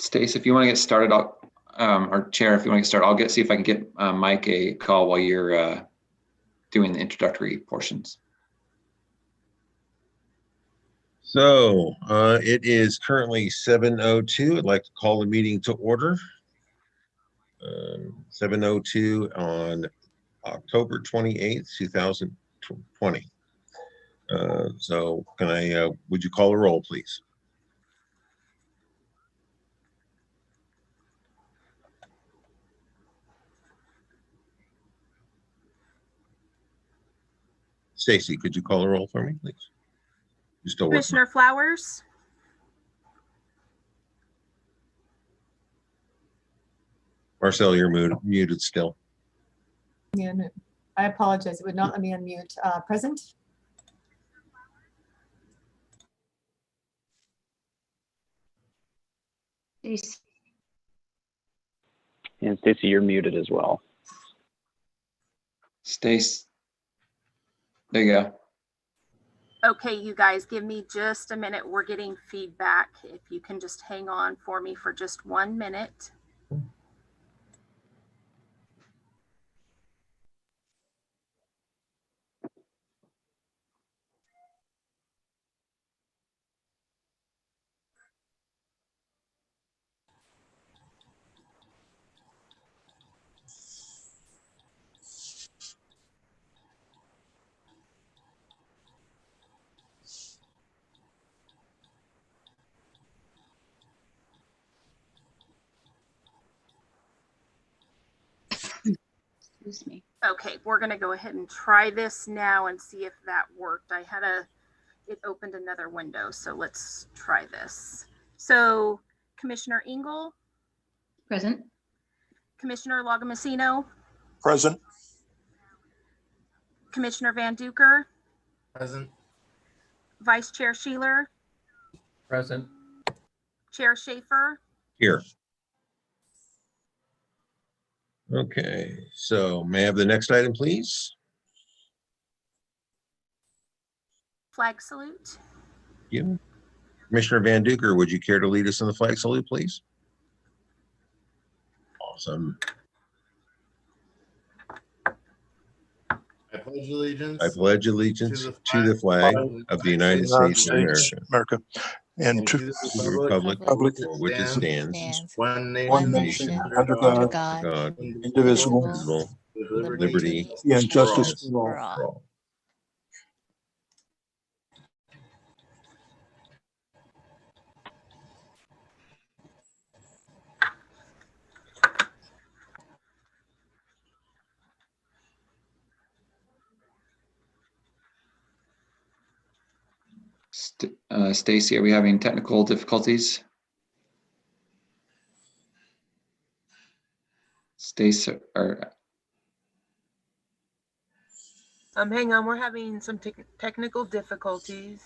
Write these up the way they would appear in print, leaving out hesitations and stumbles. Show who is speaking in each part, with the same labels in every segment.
Speaker 1: Stace, if you want to get started, or Chair, if you want to get started, I'll see if I can get Mike a call while you're doing the introductory portions.
Speaker 2: So it is currently 7:02. I'd like to call the meeting to order. 7:02 on October 28th, 2020. So can I, would you call a roll, please? Stacy, could you call a roll for me, please? You're still working.
Speaker 3: Commissioner Flowers.
Speaker 2: Marcel, you're muted still.
Speaker 4: Yeah, no, I apologize. It would not let me unmute. Present.
Speaker 5: And Stacy, you're muted as well.
Speaker 1: Stace, there you go.
Speaker 3: Okay, you guys, give me just a minute. We're getting feedback. If you can just hang on for me for just 1 minute.
Speaker 6: Excuse me.
Speaker 3: Okay, we're gonna go ahead and try this now and see if that worked. It opened another window, so let's try this. So Commissioner Engel.
Speaker 6: Present.
Speaker 3: Commissioner Lagomasino.
Speaker 7: Present.
Speaker 3: Commissioner Van Duker.
Speaker 7: Present.
Speaker 3: Vice Chair Sheeler.
Speaker 7: Present.
Speaker 3: Chair Schaefer.
Speaker 2: Here. Okay, so may I have the next item, please?
Speaker 3: Flag salute.
Speaker 2: You. Commissioner Van Duker, would you care to lead us in the flag salute, please? Awesome.
Speaker 7: I pledge allegiance.
Speaker 2: I pledge allegiance to the flag of the United States of America
Speaker 7: and to
Speaker 2: the republic for which it stands,
Speaker 7: one
Speaker 2: one
Speaker 7: nation,
Speaker 2: nation,
Speaker 7: under God,
Speaker 2: God,
Speaker 7: indivisible,
Speaker 2: with liberty
Speaker 7: and justice
Speaker 2: for
Speaker 7: for all.
Speaker 2: all.
Speaker 1: Stacy, are we having technical difficulties? Stacy, or
Speaker 8: Hang on, we're having some technical difficulties.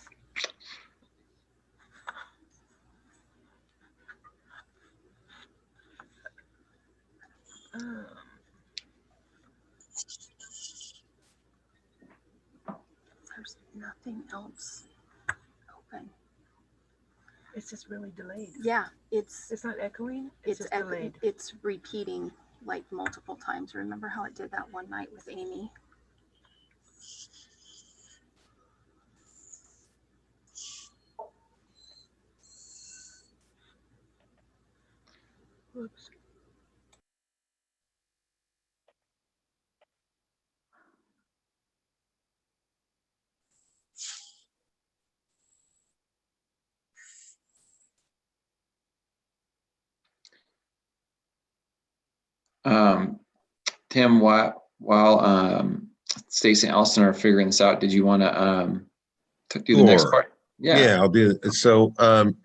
Speaker 3: There's nothing else open.
Speaker 8: It's just really delayed.
Speaker 3: Yeah, it's
Speaker 8: not echoing. It's just delayed.
Speaker 3: It's repeating like multiple times. Remember how it did that one night with Amy?
Speaker 8: Whoops.
Speaker 1: Tim, while Stacy and Allison are figuring this out, did you want to do the next part?
Speaker 2: Yeah, I'll do it. So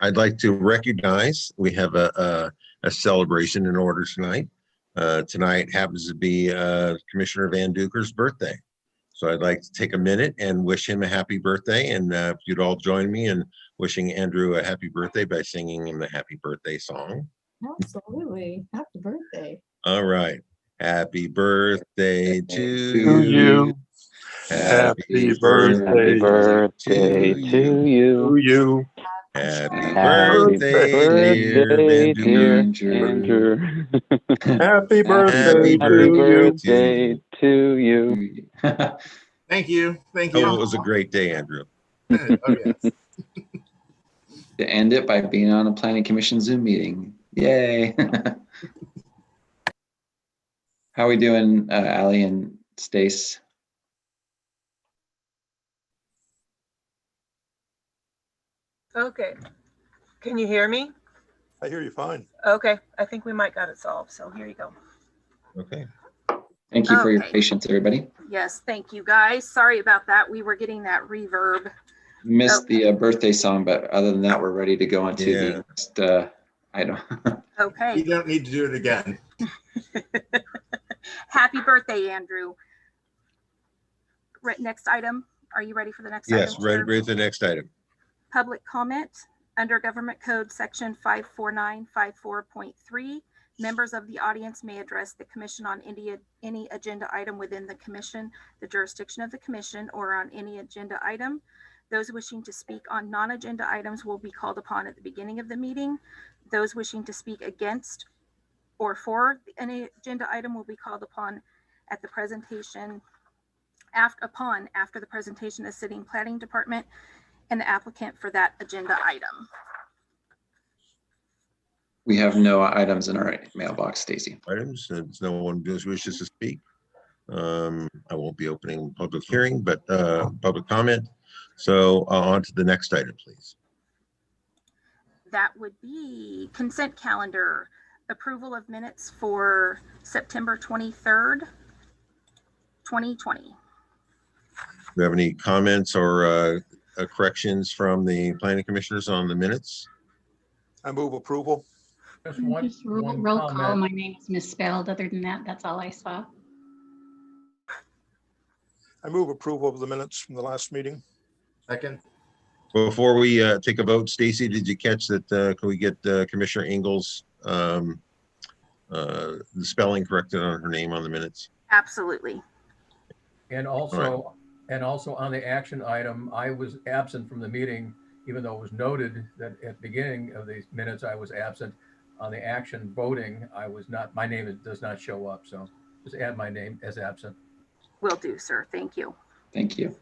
Speaker 2: I'd like to recognize we have a celebration in order tonight. Tonight happens to be Commissioner Van Duker's birthday. So I'd like to take a minute and wish him a happy birthday. And if you'd all join me in wishing Andrew a happy birthday by singing him the happy birthday song.
Speaker 4: Absolutely. Happy birthday.
Speaker 2: All right. Happy birthday to you.
Speaker 7: Happy birthday
Speaker 5: to you.
Speaker 2: Happy
Speaker 5: Happy
Speaker 2: birthday, dear
Speaker 5: birthday,
Speaker 2: Andrew.
Speaker 5: dear
Speaker 1: Andrew.
Speaker 5: Andrew.
Speaker 7: Happy birthday
Speaker 2: Happy
Speaker 7: to
Speaker 5: Happy
Speaker 7: you.
Speaker 5: birthday to you.
Speaker 7: Thank you. Thank
Speaker 2: Oh,
Speaker 7: you.
Speaker 2: it was a great day, Andrew.
Speaker 7: Oh, yes.
Speaker 1: To end it by being on a planning commission Zoom meeting. Yay. How are we doing, Allie and Stace?
Speaker 8: Okay. Can you hear me?
Speaker 7: I hear you fine.
Speaker 8: Okay. I think we might got it solved. So here you go.
Speaker 2: Okay.
Speaker 1: Thank you for your
Speaker 3: Okay.
Speaker 1: patience, everybody.
Speaker 3: Yes, thank you guys. Sorry about that. We were getting that reverb.
Speaker 1: Missed the birthday song, but other than that, we're ready to go on to
Speaker 2: Yeah.
Speaker 1: the next item.
Speaker 3: Okay.
Speaker 7: You don't need to do it again.
Speaker 3: Happy birthday, Andrew. Next item. Are you ready for the next
Speaker 2: Yes,
Speaker 3: item?
Speaker 2: ready,
Speaker 3: Chair?
Speaker 2: ready for the next item.
Speaker 3: Public comment under Government Code Section 54954.3. Members of the audience may address the commission on any agenda item within the commission, the jurisdiction of the commission, or on any agenda item. Those wishing to speak on non-agenda items will be called upon at the beginning of the meeting. Those wishing to speak against or for any agenda item will be called upon at the presentation after the presentation of sitting planning department and the applicant for that agenda item.
Speaker 1: We have no items in our mailbox, Stacy.
Speaker 2: Items, since no one wishes to speak. I won't be opening public hearing, but public comment. So on to the next item, please.
Speaker 3: That would be consent calendar, approval of minutes for September 23rd, 2020.
Speaker 2: Do you have any comments or corrections from the planning commissioners on the minutes?
Speaker 7: I move approval.
Speaker 6: Just roll call. My name is misspelled. Other than that, that's all I saw.
Speaker 7: I move approval of the minutes from the last meeting. Second.
Speaker 2: Before we take a vote, Stacy, did you catch that? Can we get Commissioner Ingalls the spelling corrected on her name on the minutes?
Speaker 3: Absolutely.
Speaker 9: And also on the action item, I was absent from the meeting, even though it was noted that at the beginning of these minutes, I was absent. On the action voting, I was not, my name does not show up. So just add my name as absent.
Speaker 3: Will do, sir. Thank you.
Speaker 1: Thank you.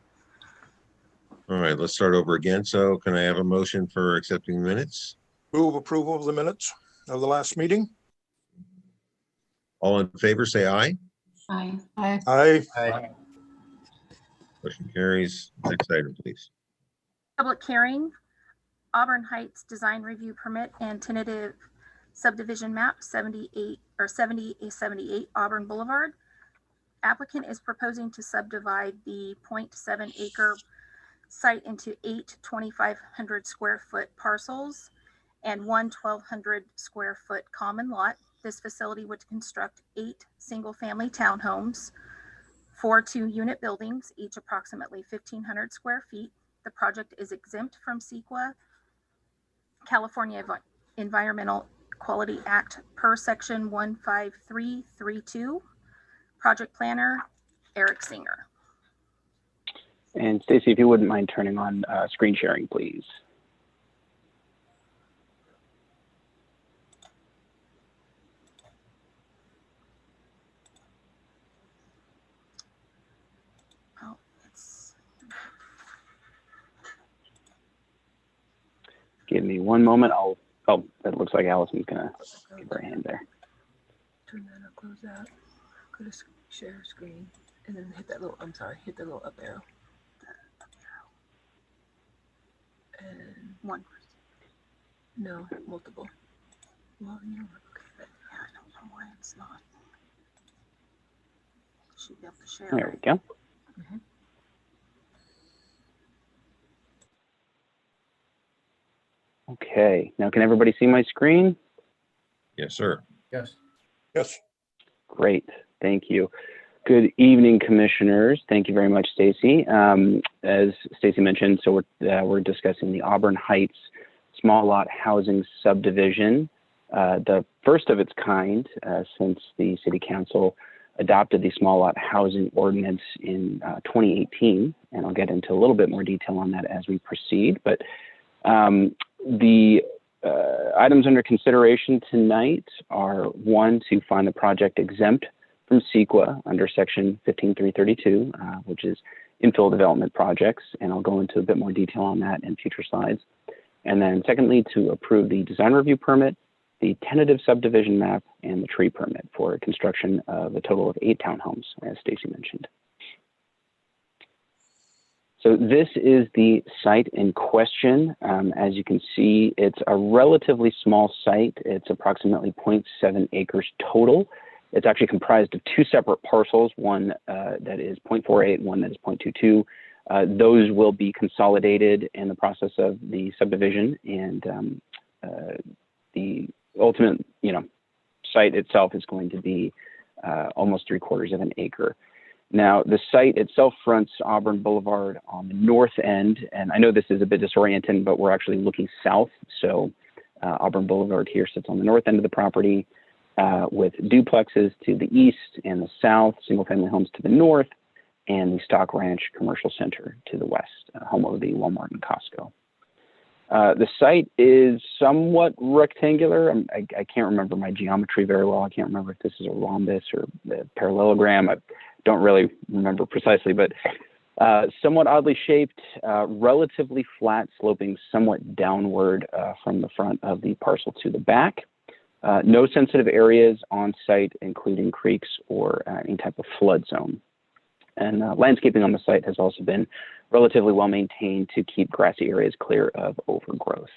Speaker 2: All right, let's start over again. So can I have a motion for accepting the minutes?
Speaker 7: Move approval of the minutes of the last meeting.
Speaker 2: All in favor, say aye.
Speaker 6: Aye.
Speaker 7: Aye.
Speaker 2: Motion carries. Next item, please.
Speaker 3: Public hearing, Auburn Heights Design Review Permit and Tentative Subdivision Map 7078 Auburn Boulevard. Applicant is proposing to subdivide the 0.7 acre site into 8 2,500 square foot parcels and 1 1,200 square foot common lot. This facility would construct 8 single family townhomes, 4 2-unit buildings, each approximately 1,500 square feet. The project is exempt from CEQA, California Environmental Quality Act per section 15332. Project planner, Eric Singer.
Speaker 5: And Stacy, if you wouldn't mind turning on screen sharing, please.
Speaker 3: Oh, it's
Speaker 5: Give me one moment. Oh, that looks like Allison's gonna give her hand there.
Speaker 8: Turn that up, close that. Go to share screen and then hit that little, hit the little up arrow. And
Speaker 3: one.
Speaker 8: no, multiple. Well, you know,
Speaker 3: Yeah, I don't know why it's not. Should be able to share.
Speaker 5: There we go. Okay, now can everybody see my screen?
Speaker 2: Yes, sir.
Speaker 9: Yes.
Speaker 7: Yes.
Speaker 5: Great, thank you. Good evening, commissioners. Thank you very much, Stacy. As Stacy mentioned, so we're discussing the Auburn Heights small lot housing subdivision, the first of its kind since the City Council adopted the small lot housing ordinance in 2018, and I'll get into a little bit more detail on that as we proceed. But The items under consideration tonight are: one, to find the project exempt from CEQA under section 15332, which is infill development projects, and I'll go into a bit more detail on that in future slides. And then secondly, to approve the design review permit, the tentative subdivision map, and the tree permit for construction of a total of 8 townhomes, as Stacy mentioned. So this is the site in question. As you can see, it's a relatively small site. It's approximately 0.7 acres total. It's actually comprised of 2 separate parcels, one that is 0.48, one that is 0.22. Those will be consolidated in the process of the subdivision, and the ultimate, site itself is going to be almost 3/4 of an acre. Now, the site itself fronts Auburn Boulevard on the north end, and I know this is a bit disorienting, but we're actually looking south. So Auburn Boulevard here sits on the north end of the property, with duplexes to the east and the south, single-family homes to the north, and the Stock Ranch Commercial Center to the west, home of the Walmart and Costco. The site is somewhat rectangular. I can't remember my geometry very well. I can't remember if this is a rhombus or a parallelogram. I don't really remember precisely, but somewhat oddly shaped, relatively flat, sloping somewhat downward from the front of the parcel to the back. No sensitive areas on site, including creeks or any type of flood zone. And landscaping on the site has also been relatively well maintained to keep grassy areas clear of overgrowth.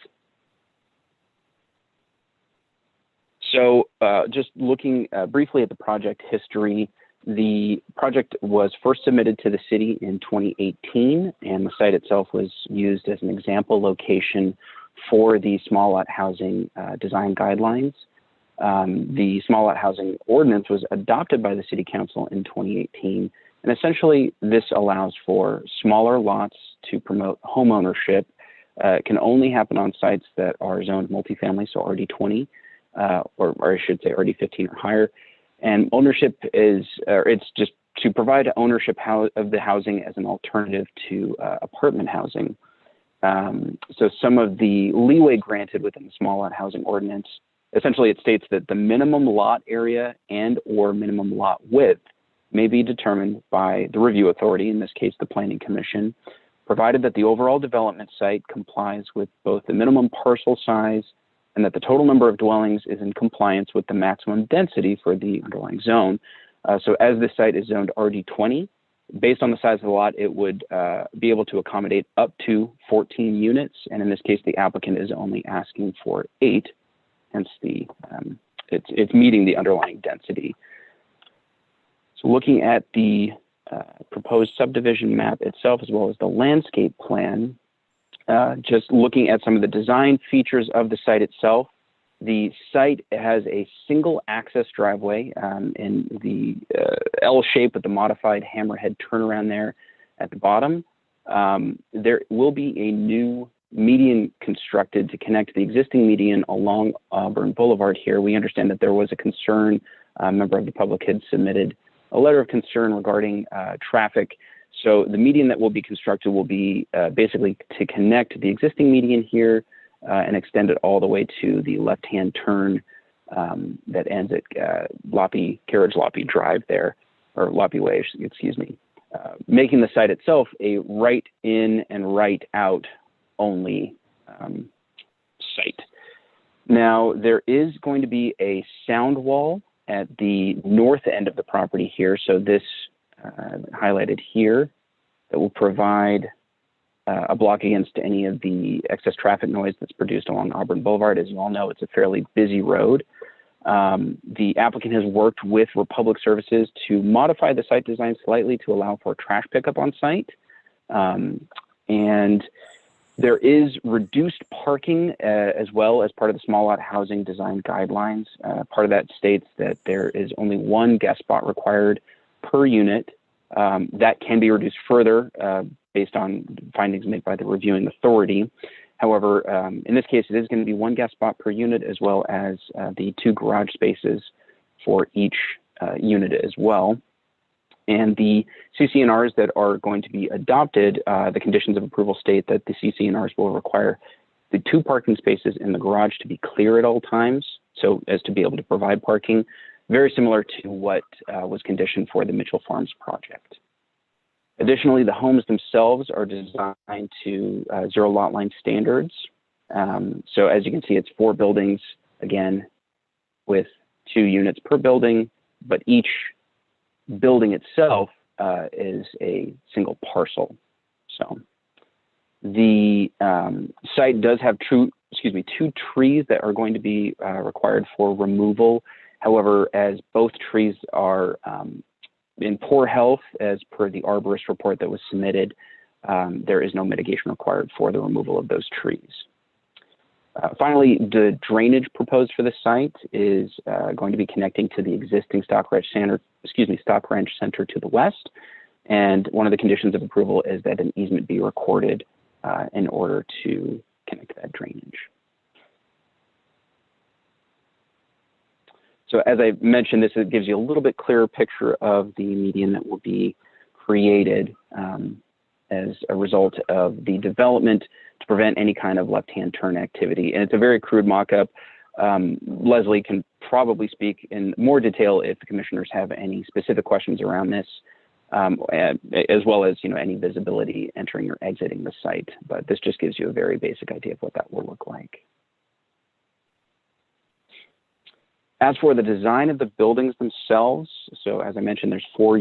Speaker 5: So just looking briefly at the project history, the project was first submitted to the city in 2018, and the site itself was used as an example location for the small lot housing design guidelines. The small lot housing ordinance was adopted by the city council in 2018. And essentially, this allows for smaller lots to promote home ownership. It can only happen on sites that are zoned multifamily, so RD20, or I should say RD15 or higher. And ownership is, it's just to provide ownership of the housing as an alternative to apartment housing. So some of the leeway granted within the small lot housing ordinance, essentially it states that the minimum lot area and or minimum lot width may be determined by the review authority, in this case, the Planning Commission, provided that the overall development site complies with both the minimum parcel size and that the total number of dwellings is in compliance with the maximum density for the underlying zone. So as this site is zoned RD20, based on the size of the lot, it would be able to accommodate up to 14 units. And in this case, the applicant is only asking for 8, hence it's meeting the underlying density. So looking at the proposed subdivision map itself, as well as the landscape plan, just looking at some of the design features of the site itself, the site has a single access driveway in the L shape with the modified hammerhead turnaround there at the bottom. There will be a new median constructed to connect the existing median along Auburn Boulevard here. We understand that there was a concern, a member of the public had submitted a letter of concern regarding traffic. So the median that will be constructed will be basically to connect the existing median here and extend it all the way to the left-hand turn that ends at Carriage Loppy Drive there, or Loppy Way, excuse me, making the site itself a right in and right out only site. Now, there is going to be a sound wall at the north end of the property here. So this highlighted here that will provide a block against any of the excess traffic noise that's produced along Auburn Boulevard. As you all know, it's a fairly busy road. The applicant has worked with Republic Services to modify the site design slightly to allow for trash pickup on site. And there is reduced parking as well as part of the small lot housing design guidelines. Part of that states that there is only 1 guest spot required per unit. That can be reduced further based on findings made by the reviewing authority. However, in this case, it is going to be 1 guest spot per unit, as well as the 2 garage spaces for each unit as well. And the CC&Rs that are going to be adopted, the conditions of approval state that the CC&Rs will require the 2 parking spaces in the garage to be clear at all times, so as to be able to provide parking, very similar to what was conditioned for the Mitchell Farms project. Additionally, the homes themselves are designed to 0 lot line standards. So as you can see, it's 4 buildings, again, with 2 units per building, but each building itself is a single parcel. So the site does have 2 trees that are going to be required for removal. However, as both trees are in poor health, as per the arborist report that was submitted, there is no mitigation required for the removal of those trees. Finally, the drainage proposed for the site is going to be connecting to the existing Stock Ranch Center to the west. And one of the conditions of approval is that an easement be recorded in order to connect that drainage. So as I mentioned, this gives you a little bit clearer picture of the median that will be created as a result of the development to prevent any kind of left-hand turn activity. And it's a very crude mock-up. Leslie can probably speak in more detail if the commissioners have any specific questions around this, as well as any visibility entering or exiting the site. But this just gives you a very basic idea of what that will look like. As for the design of the buildings themselves, so as I mentioned, there's 4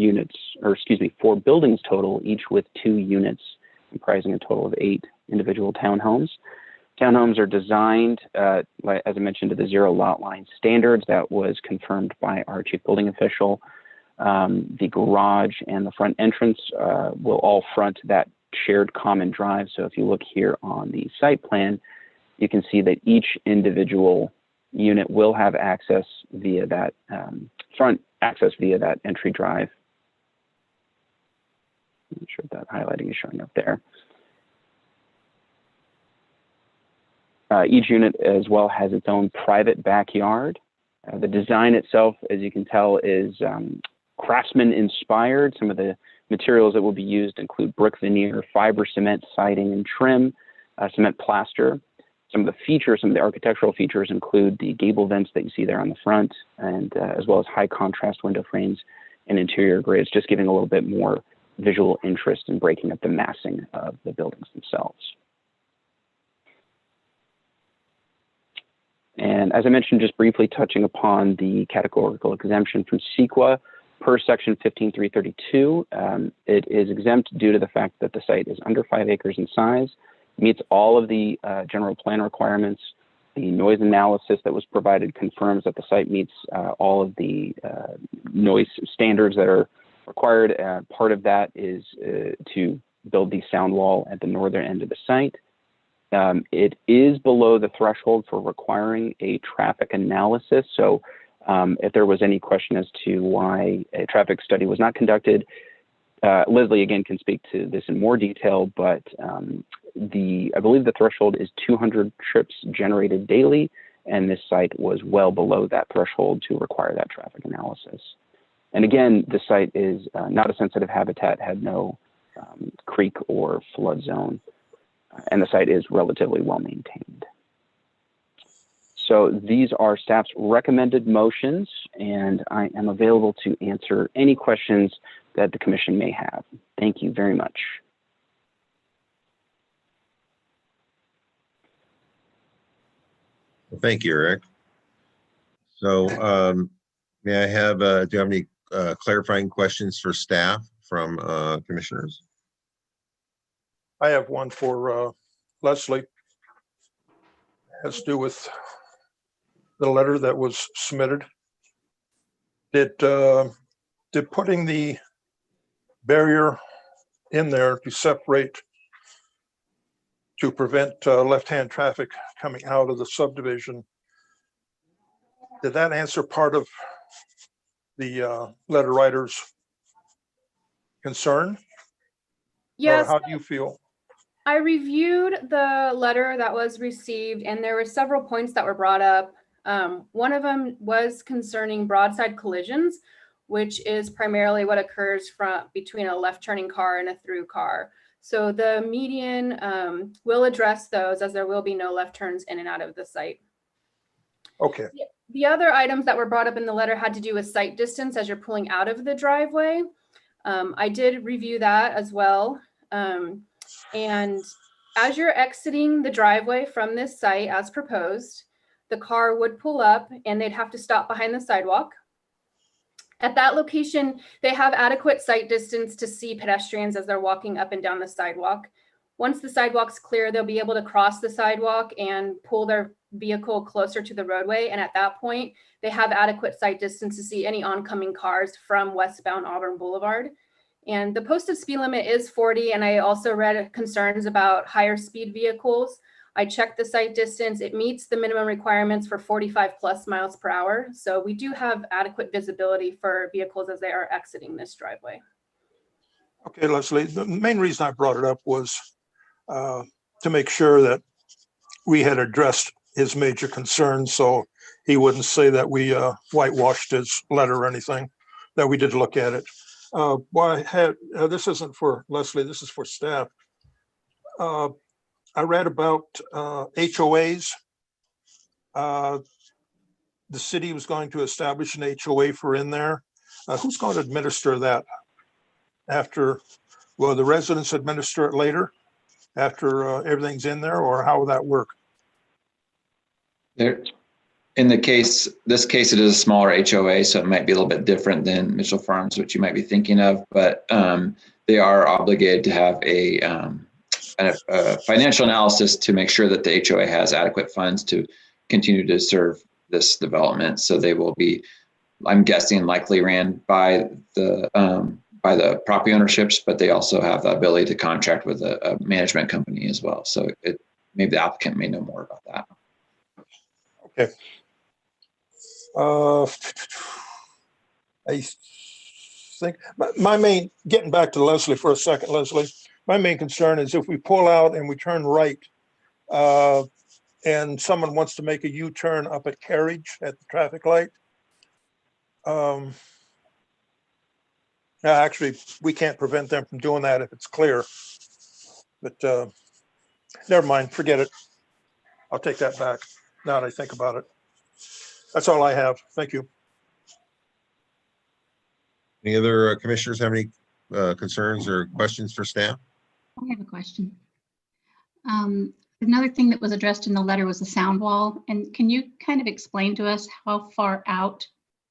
Speaker 5: buildings total, each with 2 units, comprising a total of 8 individual townhomes. Townhomes are designed, as I mentioned, to the 0 lot line standards that was confirmed by our chief building official. The garage and the front entrance will all front that shared common drive. So if you look here on the site plan, you can see that each individual unit will have access via that front access via that entry drive. I'm not sure if that highlighting is showing up there. Each unit as well has its own private backyard. The design itself, as you can tell, is craftsman inspired. Some of the materials that will be used include brick veneer, fiber cement, siding and trim, cement plaster. Some of the features, some of the architectural features include the gable vents that you see there on the front, and as well as high contrast window frames and interior grids, just giving a little bit more visual interest in breaking up the massing of the buildings themselves. And as I mentioned, just briefly touching upon the categorical exemption from CEQA per section 15332, it is exempt due to the fact that the site is under 5 acres in size, meets all of the general plan requirements. The noise analysis that was provided confirms that the site meets all of the noise standards that are required. Part of that is to build the sound wall at the northern end of the site. It is below the threshold for requiring a traffic analysis. So if there was any question as to why a traffic study was not conducted, Leslie again can speak to this in more detail, but I believe the threshold is 200 trips generated daily, and this site was well below that threshold to require that traffic analysis. And again, the site is not a sensitive habitat, had no creek or flood zone, and the site is relatively well maintained. So these are staff's recommended motions, and I am available to answer any questions that the commission may have. Thank you very much.
Speaker 2: Well, thank you, Eric. So may I have, do you have any clarifying questions for staff from commissioners?
Speaker 7: I have one for Leslie. It has to do with the letter that was submitted. Did putting the barrier in there to separate, to prevent left-hand traffic coming out of the subdivision, did that answer part of the letter writer's concern?
Speaker 10: Yes.
Speaker 7: Or how do you feel?
Speaker 10: I reviewed the letter that was received, and there were several points that were brought up. One of them was concerning broadside collisions, which is primarily what occurs between a left turning car and a through car. So the median will address those, as there will be no left turns in and out of the site.
Speaker 7: Okay.
Speaker 10: The other items that were brought up in the letter had to do with site distance as you're pulling out of the driveway. I did review that as well. And as you're exiting the driveway from this site as proposed, the car would pull up and they'd have to stop behind the sidewalk. At that location, they have adequate sight distance to see pedestrians as they're walking up and down the sidewalk. Once the sidewalk's clear, they'll be able to cross the sidewalk and pull their vehicle closer to the roadway. And at that point, they have adequate sight distance to see any oncoming cars from westbound Auburn Boulevard. And the posted speed limit is 40. And I also read concerns about higher speed vehicles. I checked the sight distance. It meets the minimum requirements for 45+ miles per hour. So we do have adequate visibility for vehicles as they are exiting this driveway.
Speaker 7: Okay, Leslie, the main reason I brought it up was to make sure that we had addressed his major concerns, so he wouldn't say that we whitewashed his letter or anything, that we did look at it. This isn't for Leslie, this is for staff. I read about HOAs. The city was going to establish an HOA for in there. Who's going to administer that after? Will the residents administer it later after everything's in there, or how will that work?
Speaker 1: There, in this case, it is a smaller HOA, so it might be a little bit different than Mitchell Farms, which you might be thinking of, but they are obligated to have a financial analysis to make sure that the HOA has adequate funds to continue to serve this development. So they will be, I'm guessing, likely ran by the property ownerships, but they also have the ability to contract with a management company as well. So maybe the applicant may know more about that.
Speaker 7: Okay. I think my main, getting back to Leslie for a second, Leslie, my main concern is if we pull out and we turn right and someone wants to make a U-turn up at Carriage at the traffic light. Actually, we can't prevent them from doing that if it's clear, but never mind, forget it. I'll take that back now that I think about it. That's all I have. Thank you.
Speaker 2: Any other commissioners have any concerns or questions for staff?
Speaker 6: I have a question. Another thing that was addressed in the letter was the sound wall. And can you kind of explain to us how far out,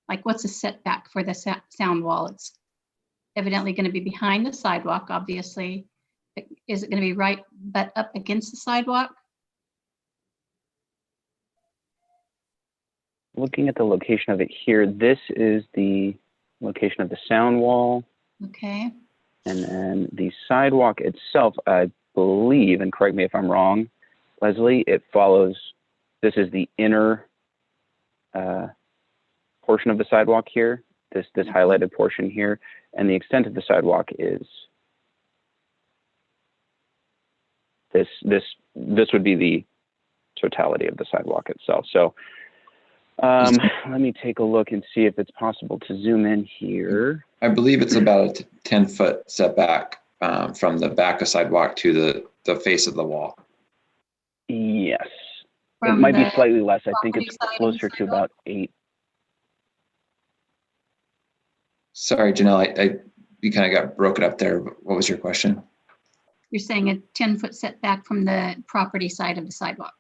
Speaker 6: like what's the setback for the sound wall? It's evidently going to be behind the sidewalk, obviously. Is it going to be right but up against the sidewalk?
Speaker 5: Looking at the location of it here, this is the location of the sound wall.
Speaker 6: Okay.
Speaker 5: And then the sidewalk itself, I believe, and correct me if I'm wrong, Leslie, it follows, this is the inner portion of the sidewalk here, this highlighted portion here, and the extent of the sidewalk is this would be the totality of the sidewalk itself. So let me take a look and see if it's possible to zoom in here.
Speaker 1: I believe it's about a 10-foot setback from the back of sidewalk to the face of the wall.
Speaker 5: Yes.
Speaker 6: From
Speaker 5: it might be
Speaker 6: the
Speaker 5: slightly less. I think
Speaker 6: property
Speaker 5: it's
Speaker 6: side of the
Speaker 5: closer to
Speaker 6: sidewalk?
Speaker 5: about 8.
Speaker 1: Sorry, Janelle, you kind of got broken up there. What was your question?
Speaker 6: You're saying a 10-foot setback from the property side of the sidewalk.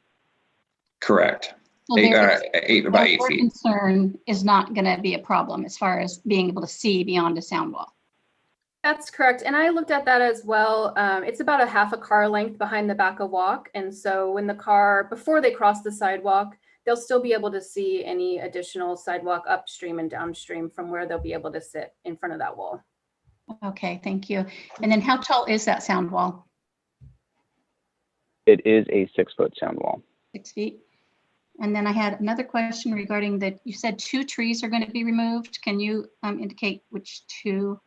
Speaker 1: Correct.
Speaker 6: So
Speaker 1: About 8 feet.
Speaker 6: Concern is not going to be a problem as far as being able to see beyond a sound wall.
Speaker 10: That's correct. And I looked at that as well. It's about a half a car length behind the back of walk. And so when the car, before they cross the sidewalk, they'll still be able to see any additional sidewalk upstream and downstream from where they'll be able to sit in front of that wall.
Speaker 6: Okay, thank you. And then how tall is that sound wall?
Speaker 5: It is a 6-foot sound wall.
Speaker 6: 6 feet. And then I had another question regarding that. You said 2 trees are going to be removed. Can you indicate which 2?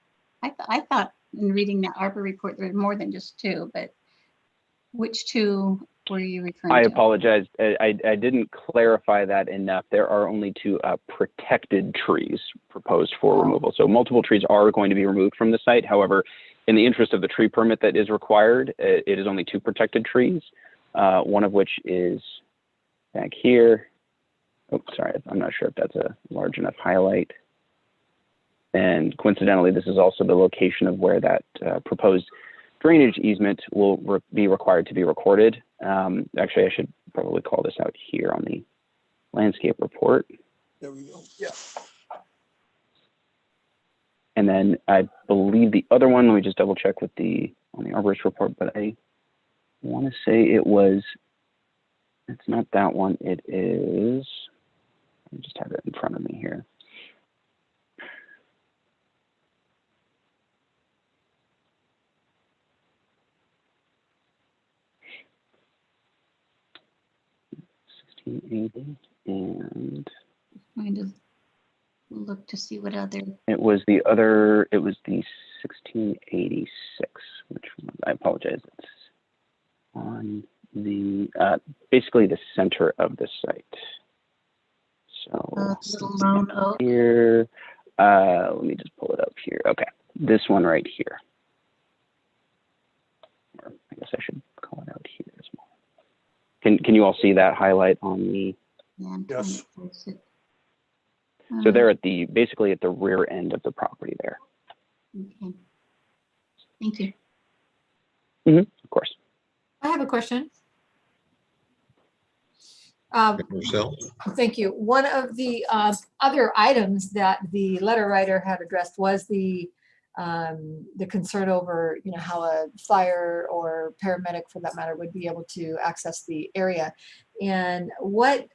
Speaker 6: I thought in reading the Arbor report there were more than just 2, but which 2 were you referring to?
Speaker 5: I apologize. I didn't clarify that enough. There are only 2 protected trees proposed for removal. So multiple trees are going to be removed from the site. However, in the interest of the tree permit that is required, it is only 2 protected trees, one of which is back here. Oh, sorry, I'm not sure if that's a large enough highlight. And coincidentally, this is also the location of where that proposed drainage easement will be required to be recorded. Actually, I should probably call this out here on the landscape report.
Speaker 7: There we go. Yeah.
Speaker 5: And then I believe the other one, let me just double check with on the arborist report, but I want to say it's not that one. It is, I just have it in front of me here. And
Speaker 6: I'm going to look to see what other.
Speaker 5: it was the 1686, which I apologize. It's on the basically the center of the site. So
Speaker 6: Little lone oak.
Speaker 5: here, let me just pull it up here. Okay, this one right here. Or I guess I should call it out here as well. Can you all see that highlight on the?
Speaker 6: Yeah,
Speaker 7: Yes.
Speaker 5: So they're basically at the rear end of the property there.
Speaker 6: Okay. Thank you.
Speaker 5: Of course.
Speaker 4: I have a question.
Speaker 2: Michelle?
Speaker 4: Thank you. One of the other items that the letter writer had addressed was the concern over, how a fire or paramedic, for that matter, would be able to access the area. And what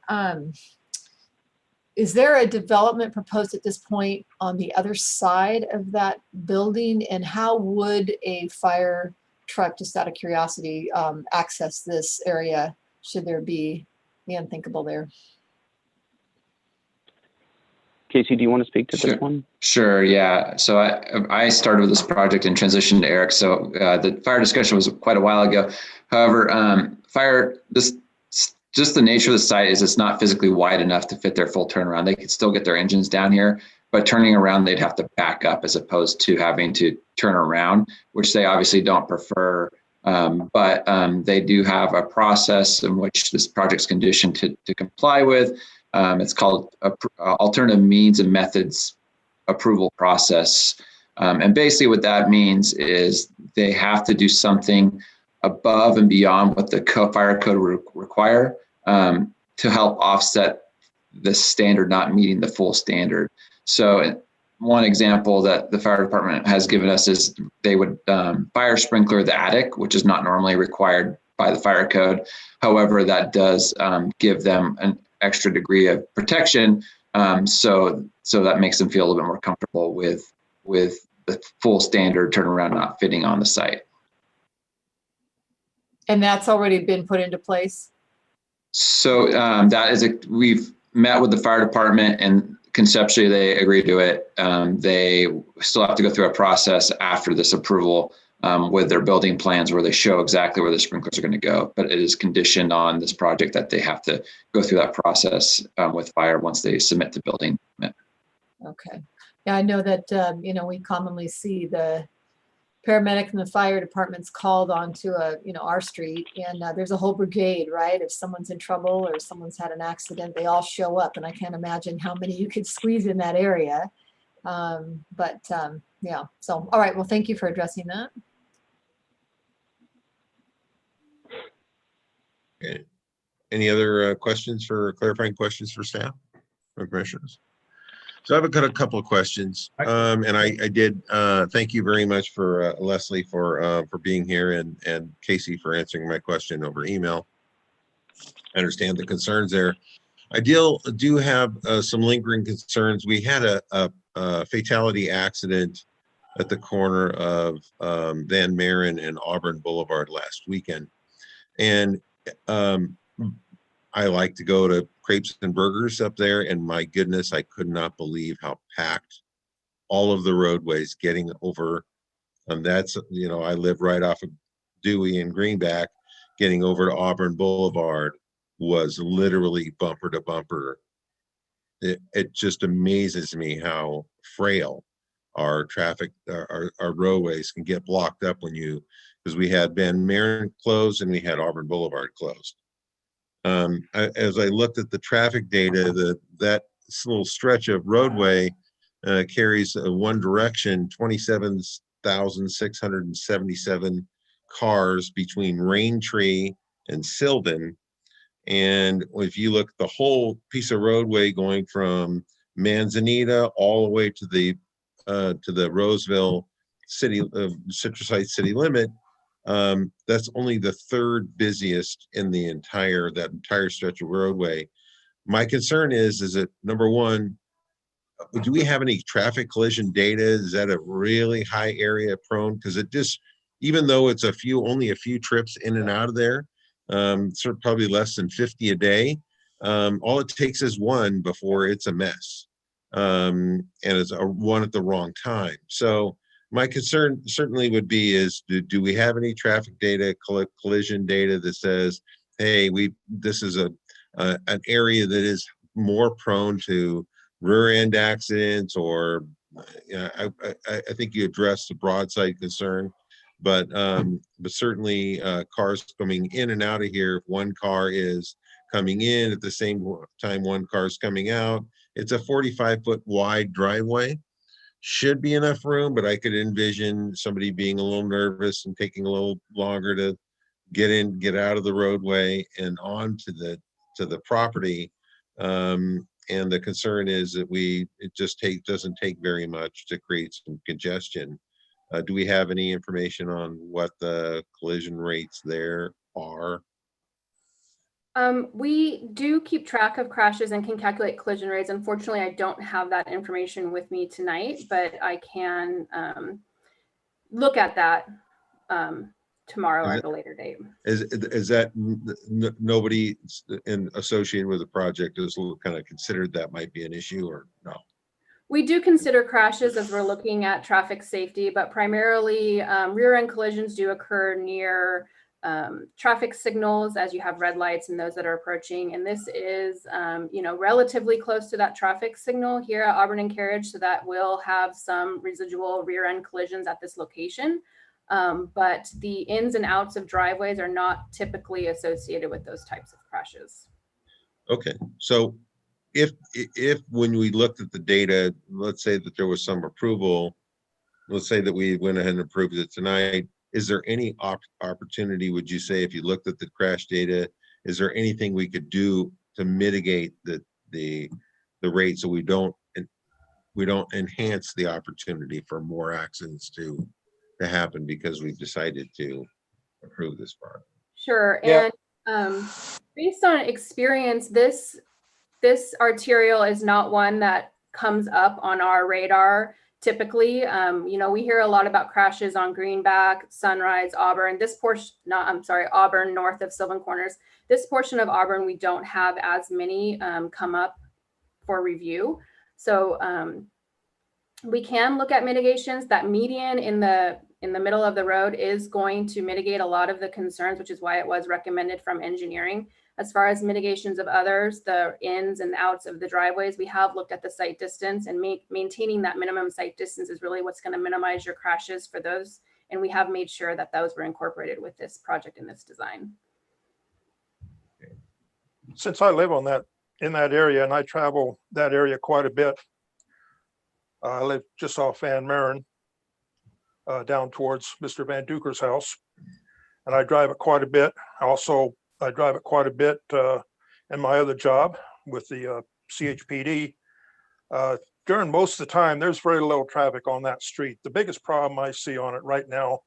Speaker 4: is there a development proposed at this point on the other side of that building? And how would a fire truck, just out of curiosity, access this area should there be the unthinkable there?
Speaker 5: Casey, do you want to speak to
Speaker 1: Sure.
Speaker 5: this one?
Speaker 1: Sure, yeah. So I started with this project and transitioned to Eric. So the fire discussion was quite a while ago. However, just the nature of the site is it's not physically wide enough to fit their full turnaround. They could still get their engines down here, but turning around, they'd have to back up as opposed to having to turn around, which they obviously don't prefer. But they do have a process in which this project's conditioned to comply with. It's called Alternative Means and Methods Approval Process. And basically what that means is they have to do something above and beyond what the fire code would require to help offset the standard not meeting the full standard. So one example that the fire department has given us is they would fire sprinkler the attic, which is not normally required by the fire code. However, that does give them an extra degree of protection. So that makes them feel a little bit more comfortable with the full standard turnaround not fitting on the site.
Speaker 4: And that's already been put into place?
Speaker 1: So we've met with the fire department and conceptually they agree to it. They still have to go through a process after this approval with their building plans where they show exactly where the sprinklers are going to go. But it is conditioned on this project that they have to go through that process with fire once they submit the building permit.
Speaker 4: Okay. Yeah, I know that, we commonly see the paramedic and the fire departments called onto our street, and there's a whole brigade, right? If someone's in trouble or someone's had an accident, they all show up, and I can't imagine how many you could squeeze in that area. Yeah, so, all right, well, thank you for addressing that.
Speaker 2: Okay. Any other clarifying questions for staff or commissioners? So I have got a couple of questions, and I did thank you very much for Leslie for being here and Casey for answering my question over email. I understand the concerns there. I do have some lingering concerns. We had a fatality accident at the corner of Van Maren and Auburn Boulevard last weekend, and I like to go to Crepes and Burgers up there, and my goodness, I could not believe how packed all of the roadways getting over. That's, I live right off of Dewey and Greenback. Getting over to Auburn Boulevard was literally bumper to bumper. It just amazes me how frail our traffic, our roadways can get blocked up because we had Van Maren closed and we had Auburn Boulevard closed. As I looked at the traffic data, that little stretch of roadway carries one direction 27,677 cars between Raintree and Sylvan. And if you look at the whole piece of roadway going from Manzanita all the way to the Roseville city, Citrus Heights city limit, that's only the third busiest in the entire stretch of roadway. My concern is that number one, do we have any traffic collision data? Is that a really high area prone? Because it just, even though it's only a few trips in and out of there, sort of probably less than 50 a day. All it takes is one before it's a mess. And it's one at the wrong time. So my concern certainly would be do we have any traffic data, collision data that says, hey, this is an area that is more prone to rear end accidents, or I think you addressed the broadside concern, but certainly cars coming in and out of here. If one car is coming in at the same time one car is coming out, it's a 45-foot wide driveway. Should be enough room, but I could envision somebody being a little nervous and taking a little longer to get out of the roadway and onto the property. And the concern is that it doesn't take very much to create some congestion. Do we have any information on what the collision rates there are?
Speaker 10: We do keep track of crashes and can calculate collision rates. Unfortunately, I don't have that information with me tonight, but I can look at that tomorrow at a later date.
Speaker 2: Is that nobody associated with the project is kind of considered that might be an issue, or no?
Speaker 10: We do consider crashes as we're looking at traffic safety, but primarily rear end collisions do occur near traffic signals as you have red lights and those that are approaching. And this is, relatively close to that traffic signal here at Auburn and Carriage. So that will have some residual rear end collisions at this location. But the ins and outs of driveways are not typically associated with those types of crashes.
Speaker 2: Okay, so if when we looked at the data, let's say that there was some approval, let's say that we went ahead and approved it tonight, is there any opportunity, would you say, if you looked at the crash data, is there anything we could do to mitigate the rate so we don't enhance the opportunity for more accidents to happen because we've decided to approve this project?
Speaker 10: Sure.
Speaker 7: Yeah.
Speaker 10: And based on experience, this arterial is not one that comes up on our radar typically. We hear a lot about crashes on Greenback, Sunrise, Auburn. Auburn north of Sylvan Corners. This portion of Auburn, we don't have as many come up for review. So we can look at mitigations. That median in the middle of the road is going to mitigate a lot of the concerns, which is why it was recommended from engineering. As far as mitigations of others, the ins and outs of the driveways, we have looked at the site distance, and maintaining that minimum site distance is really what's going to minimize your crashes for those. And we have made sure that those were incorporated with this project and this design.
Speaker 7: Since I live in that area and I travel that area quite a bit, I live just off Van Maren, down towards Mr. Van Duker's house, and I drive it quite a bit. I drive it quite a bit in my other job with the CHPD. During most of the time, there's very little traffic on that street. The biggest problem I see on it right now,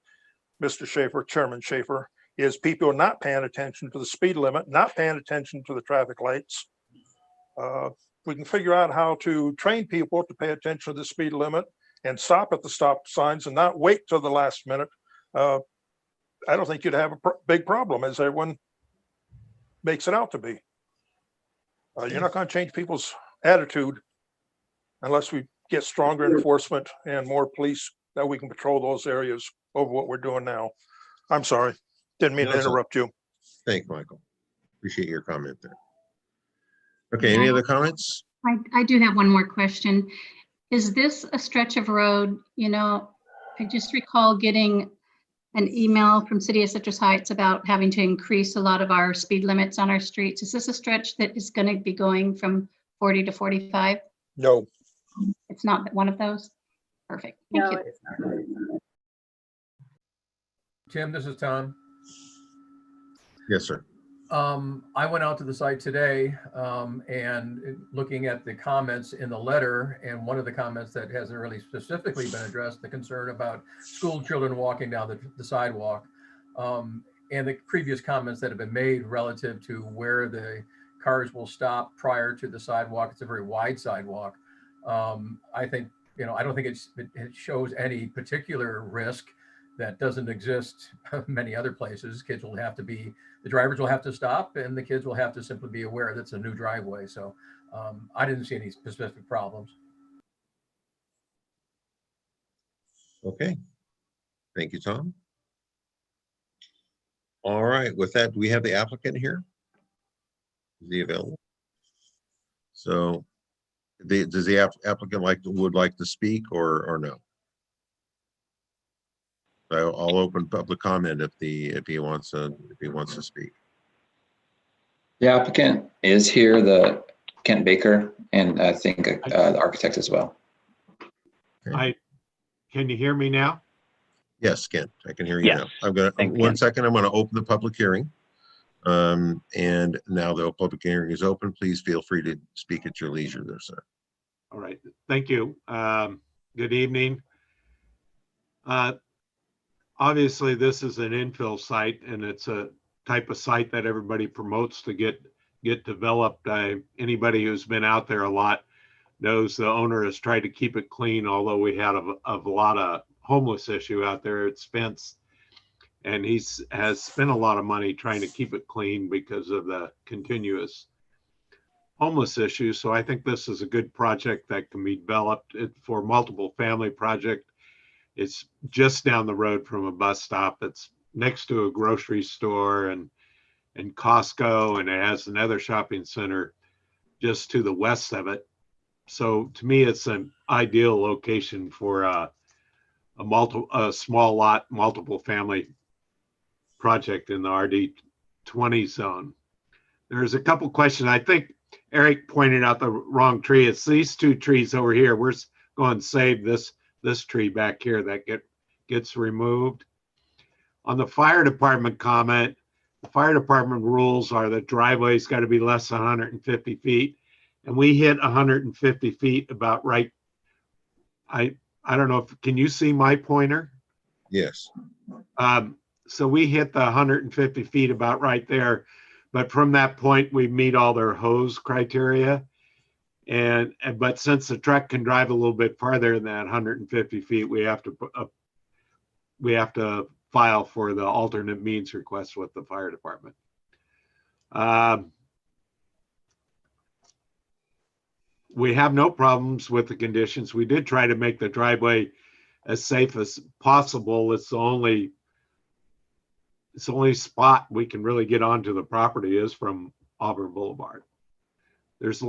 Speaker 7: Mr. Schaefer, Chairman Schaefer, is people not paying attention to the speed limit, not paying attention to the traffic lights. We can figure out how to train people to pay attention to the speed limit and stop at the stop signs and not wait till the last minute. I don't think you'd have a big problem, as everyone makes it out to be. You're not going to change people's attitude unless we get stronger enforcement and more police that we can patrol those areas over what we're doing now. I'm sorry, didn't mean to interrupt you.
Speaker 2: Thanks, Michael. Appreciate your comment there. Okay, any other comments?
Speaker 6: I do have one more question. Is this a stretch of road? You know, I just recall getting an email from City of Citrus Heights about having to increase a lot of our speed limits on our streets. Is this a stretch that is going to be going from 40 to 45?
Speaker 7: No.
Speaker 6: It's not one of those? Perfect. Thank
Speaker 10: No,
Speaker 6: you.
Speaker 10: it's not.
Speaker 9: Tim, this is Tom.
Speaker 2: Yes, sir.
Speaker 9: I went out to the site today and looking at the comments in the letter, and one of the comments that hasn't really specifically been addressed, the concern about school children walking down the sidewalk, and the previous comments that have been made relative to where the cars will stop prior to the sidewalk. It's a very wide sidewalk. I think, you know, I don't think it shows any particular risk that doesn't exist many other places. Kids will have to be, the drivers will have to stop, and the kids will have to simply be aware that's a new driveway. So I didn't see any specific problems.
Speaker 2: Okay. Thank you, Tom. All right, with that, do we have the applicant here? Is he available? So does the applicant would like to speak or no? I'll open public comment if he wants to speak.
Speaker 1: The applicant is here, the Kent Baker, and I think the architect as well.
Speaker 2: Okay.
Speaker 11: Can you hear me now?
Speaker 2: Yes, Kent, I can hear you now. I'm gonna, one second, I'm gonna open the public hearing. And now the public hearing is open. Please feel free to speak at your leisure there, sir.
Speaker 11: All right, thank you. Good evening. Obviously, this is an infill site, and it's a type of site that everybody promotes to get developed. Anybody who's been out there a lot knows the owner has tried to keep it clean, although we had a lot of homeless issue out there at Spence, and has spent a lot of money trying to keep it clean because of the continuous homeless issue. So I think this is a good project that can be developed for multiple family project. It's just down the road from a bus stop. It's next to a grocery store and Costco, and it has another shopping center just to the west of it. So to me, it's an ideal location for a small lot, multiple family project in the RD20 zone. There's a couple questions. I think Eric pointed out the wrong tree. It's these two trees over here. We're going to save this tree back here that gets removed. On the fire department comment, the fire department rules are that driveway's got to be less than 150 feet. And we hit 150 feet about right. I don't know if, can you see my pointer?
Speaker 2: Yes.
Speaker 11: So we hit the 150 feet about right there. But from that point, we meet all their hose criteria. But since the truck can drive a little bit farther than that 150 feet, we have to file for the alternate means request with the fire department. We have no problems with the conditions. We did try to make the driveway as safe as possible. It's the only spot we can really get onto the property is from Auburn Boulevard. There's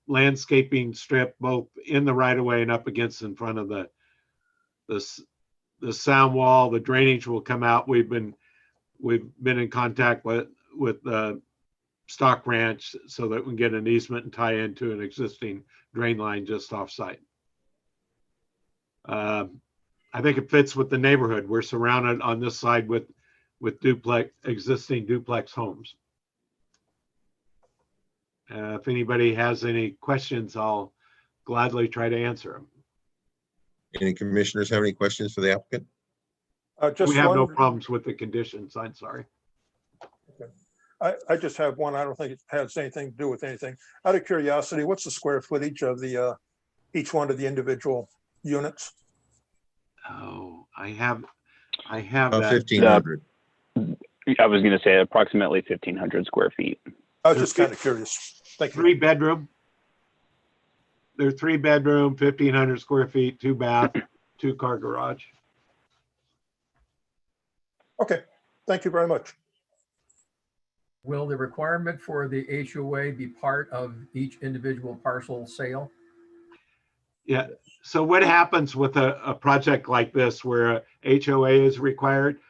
Speaker 11: landscaping strip both in the right of way and up against in front of the sound wall. The drainage will come out. We've been in contact with the Stock Ranch so that we can get an easement and tie into an existing drain line just off site. I think it fits with the neighborhood. We're surrounded on this side with existing duplex homes. If anybody has any questions, I'll gladly try to answer them.
Speaker 2: Any commissioners have any questions for the applicant?
Speaker 11: We have no problems with the conditions. I'm sorry.
Speaker 7: Okay. I just have one. I don't think it has anything to do with anything. Out of curiosity, what's the square footage of the each one of the individual units?
Speaker 11: Oh, I have
Speaker 2: About
Speaker 11: that.
Speaker 2: 1,500.
Speaker 5: I was going to say approximately 1,500 square feet.
Speaker 7: I was just kind of curious. Thank you.
Speaker 11: 3-bedroom. They're 3-bedroom, 1,500 square feet, 2-bath, 2-car garage.
Speaker 7: Okay, thank you very much.
Speaker 9: Will the requirement for the HOA be part of each individual parcel sale?
Speaker 11: Yeah. So what happens with a project like this where a HOA is required?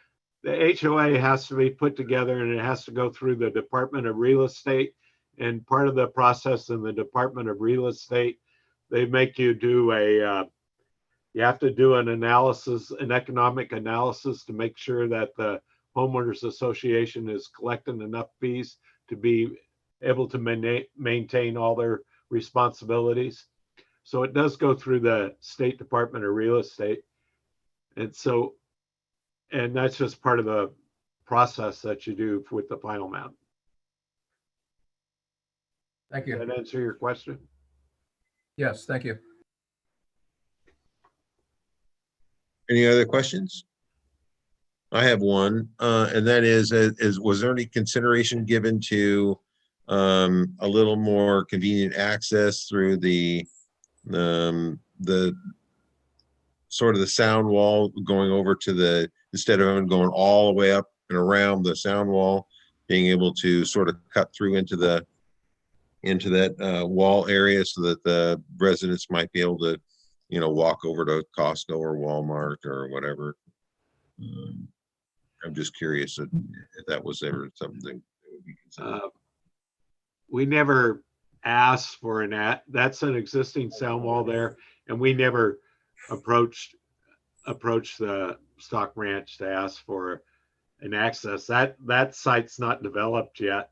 Speaker 11: The HOA has to be put together and it has to go through the Department of Real Estate. And part of the process in the Department of Real Estate, they make you do you have to do an analysis, an economic analysis to make sure that the homeowners association is collecting enough fees to be able to maintain all their responsibilities. So it does go through the State Department of Real Estate. And so, and that's just part of the process that you do with the final map.
Speaker 9: Thank you.
Speaker 11: Does that answer your question?
Speaker 9: Yes, thank you.
Speaker 2: Any other questions? I have one, and that is was there any consideration given to a little more convenient access through the sort of the sound wall going over to the, instead of having going all the way up and around the sound wall, being able to sort of cut through into that wall area so that the residents might be able to, you know, walk over to Costco or Walmart or whatever. I'm just curious if that was ever something that would be considered.
Speaker 11: We never asked for that's an existing sound wall there, and we never approached the Stock Ranch to ask for an access. That site's not developed yet.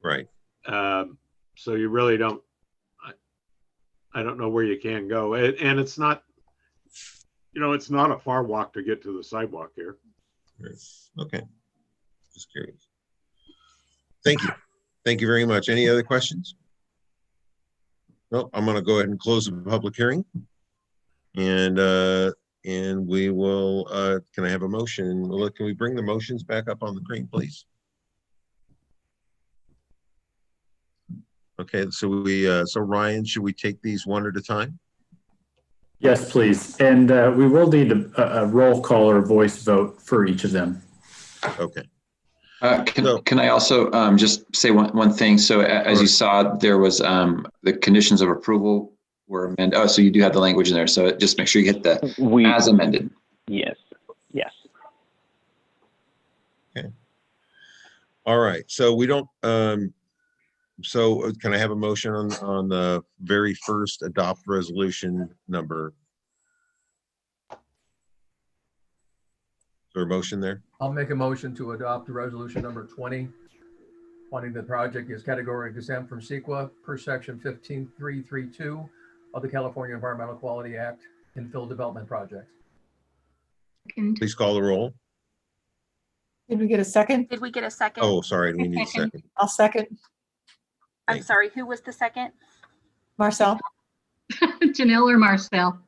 Speaker 2: Right.
Speaker 11: So you really don't, I don't know where you can go. And it's not, you know, it's not a far walk to get to the sidewalk here.
Speaker 2: Right. Okay. Just curious. Thank you. Thank you very much. Any other questions? No, I'm going to go ahead and close the public hearing. And we will, can I have a motion? Look, can we bring the motions back up on the screen, please? Okay, so so Ryan, should we take these one at a time?
Speaker 12: Yes, please. And we will need a roll call or voice vote for each of them.
Speaker 2: Okay.
Speaker 1: Can I also just say one thing? So as you saw, there was the conditions of approval were amended. Oh, so you do have the language in there. So just make sure you hit the as amended.
Speaker 5: Yes. Yes.
Speaker 2: Okay. All right. So we don't. So can I have a motion on the very first adopt resolution number? Is there a motion there?
Speaker 9: I'll make a motion to adopt resolution number 20, finding the project is categorically exempt from CEQA per section 15332 of the California Environmental Quality Act infill development project.
Speaker 2: Please call the roll.
Speaker 4: Did we get a second?
Speaker 3: Did we get a second?
Speaker 2: Oh, sorry, we need a second.
Speaker 4: I'll second.
Speaker 3: I'm sorry, who was the second?
Speaker 4: Marcel?
Speaker 6: Janelle or Marcel?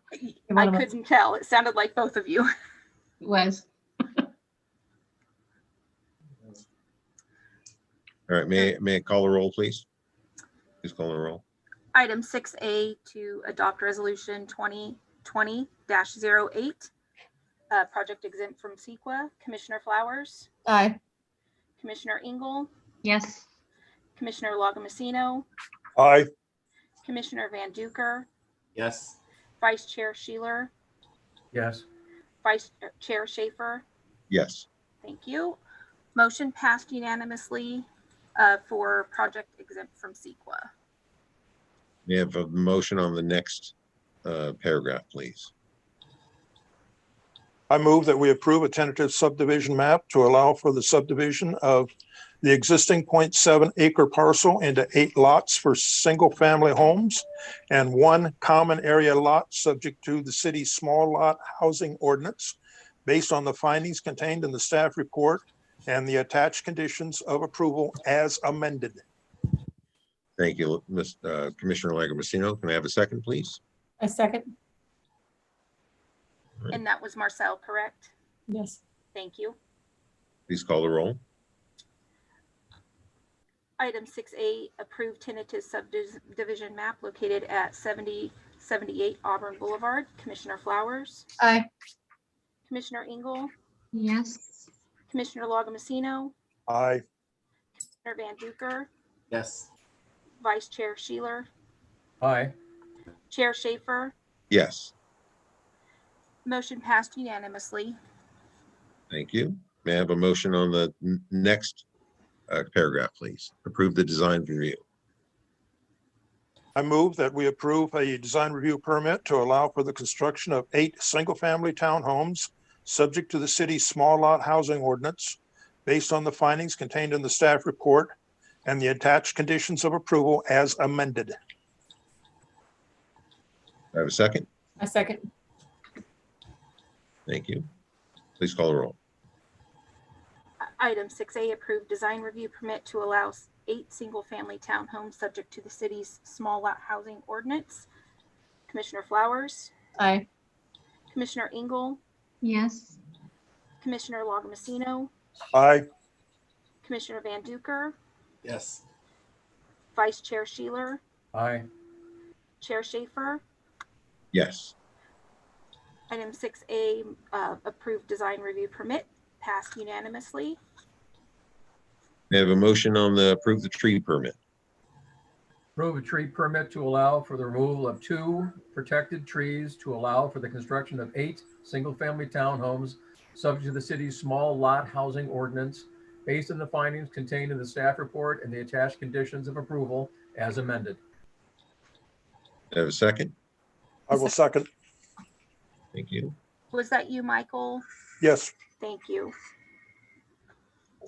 Speaker 3: I couldn't tell. It sounded like both of you.
Speaker 6: It was.
Speaker 2: All right, may I call the roll, please? Please call the roll.
Speaker 3: Item 6A to adopt resolution 2020-08, project exempt from CEQA. Commissioner Flowers?
Speaker 4: Aye.
Speaker 3: Commissioner Engel?
Speaker 6: Yes.
Speaker 3: Commissioner Lagomasino?
Speaker 7: Aye.
Speaker 3: Commissioner Van Duker?
Speaker 13: Yes.
Speaker 3: Vice Chair Sheeler?
Speaker 9: Yes.
Speaker 3: Vice Chair Schaefer?
Speaker 2: Yes.
Speaker 3: Thank you. Motion passed unanimously for project exempt from CEQA.
Speaker 2: May I have a motion on the next paragraph, please?
Speaker 7: I move that we approve a tentative subdivision map to allow for the subdivision of the existing 0.7 acre parcel into 8 lots for single family homes and 1 common area lot subject to the city's small lot housing ordinance based on the findings contained in the staff report and the attached conditions of approval as amended.
Speaker 2: Thank you, Commissioner Lagomasino. Can I have a second, please?
Speaker 4: A second.
Speaker 2: Right.
Speaker 3: And that was Marcel, correct?
Speaker 4: Yes.
Speaker 3: Thank you.
Speaker 2: Please call the roll.
Speaker 3: Item 6A, approved tentative subdivision map located at 7078 Auburn Boulevard. Commissioner Flowers?
Speaker 4: Aye.
Speaker 3: Commissioner Engel?
Speaker 6: Yes.
Speaker 3: Commissioner Lagomasino?
Speaker 7: Aye.
Speaker 3: Commissioner Van Duker?
Speaker 13: Yes.
Speaker 3: Vice Chair Sheeler?
Speaker 9: Aye.
Speaker 3: Chair Schaefer?
Speaker 2: Yes,
Speaker 3: Motion passed unanimously.
Speaker 2: thank you. May I have a motion on the next paragraph, please? Approve the design review.
Speaker 7: I move that we approve a design review permit to allow for the construction of 8 single-family townhomes subject to the city's small lot housing ordinance based on the findings contained in the staff report and the attached conditions of approval as amended.
Speaker 2: I have a second.
Speaker 4: A second.
Speaker 2: Thank you. Please call the roll.
Speaker 3: Item 6A, approved design review permit to allow 8 single-family townhomes subject to the city's small lot housing ordinance. Commissioner Flowers,
Speaker 4: Aye.
Speaker 3: Commissioner Engel,
Speaker 6: Yes.
Speaker 3: Commissioner Logomacino,
Speaker 7: Aye.
Speaker 3: Commissioner Van Duker,
Speaker 13: Yes.
Speaker 3: Vice Chair Sheeler,
Speaker 9: Aye.
Speaker 3: Chair Schaefer.
Speaker 2: Yes.
Speaker 3: Item 6A, approved design review permit, passed unanimously.
Speaker 2: May I have a motion on the approve the tree permit?
Speaker 9: Approve a tree permit to allow for the removal of 2 protected trees to allow for the construction of 8 single-family townhomes subject to the city's small lot housing ordinance based on the findings contained in the staff report and the attached conditions of approval as amended.
Speaker 2: I have a second.
Speaker 7: I will second.
Speaker 2: Thank you.
Speaker 3: Was that you, Michael?
Speaker 7: Yes.
Speaker 3: Thank you.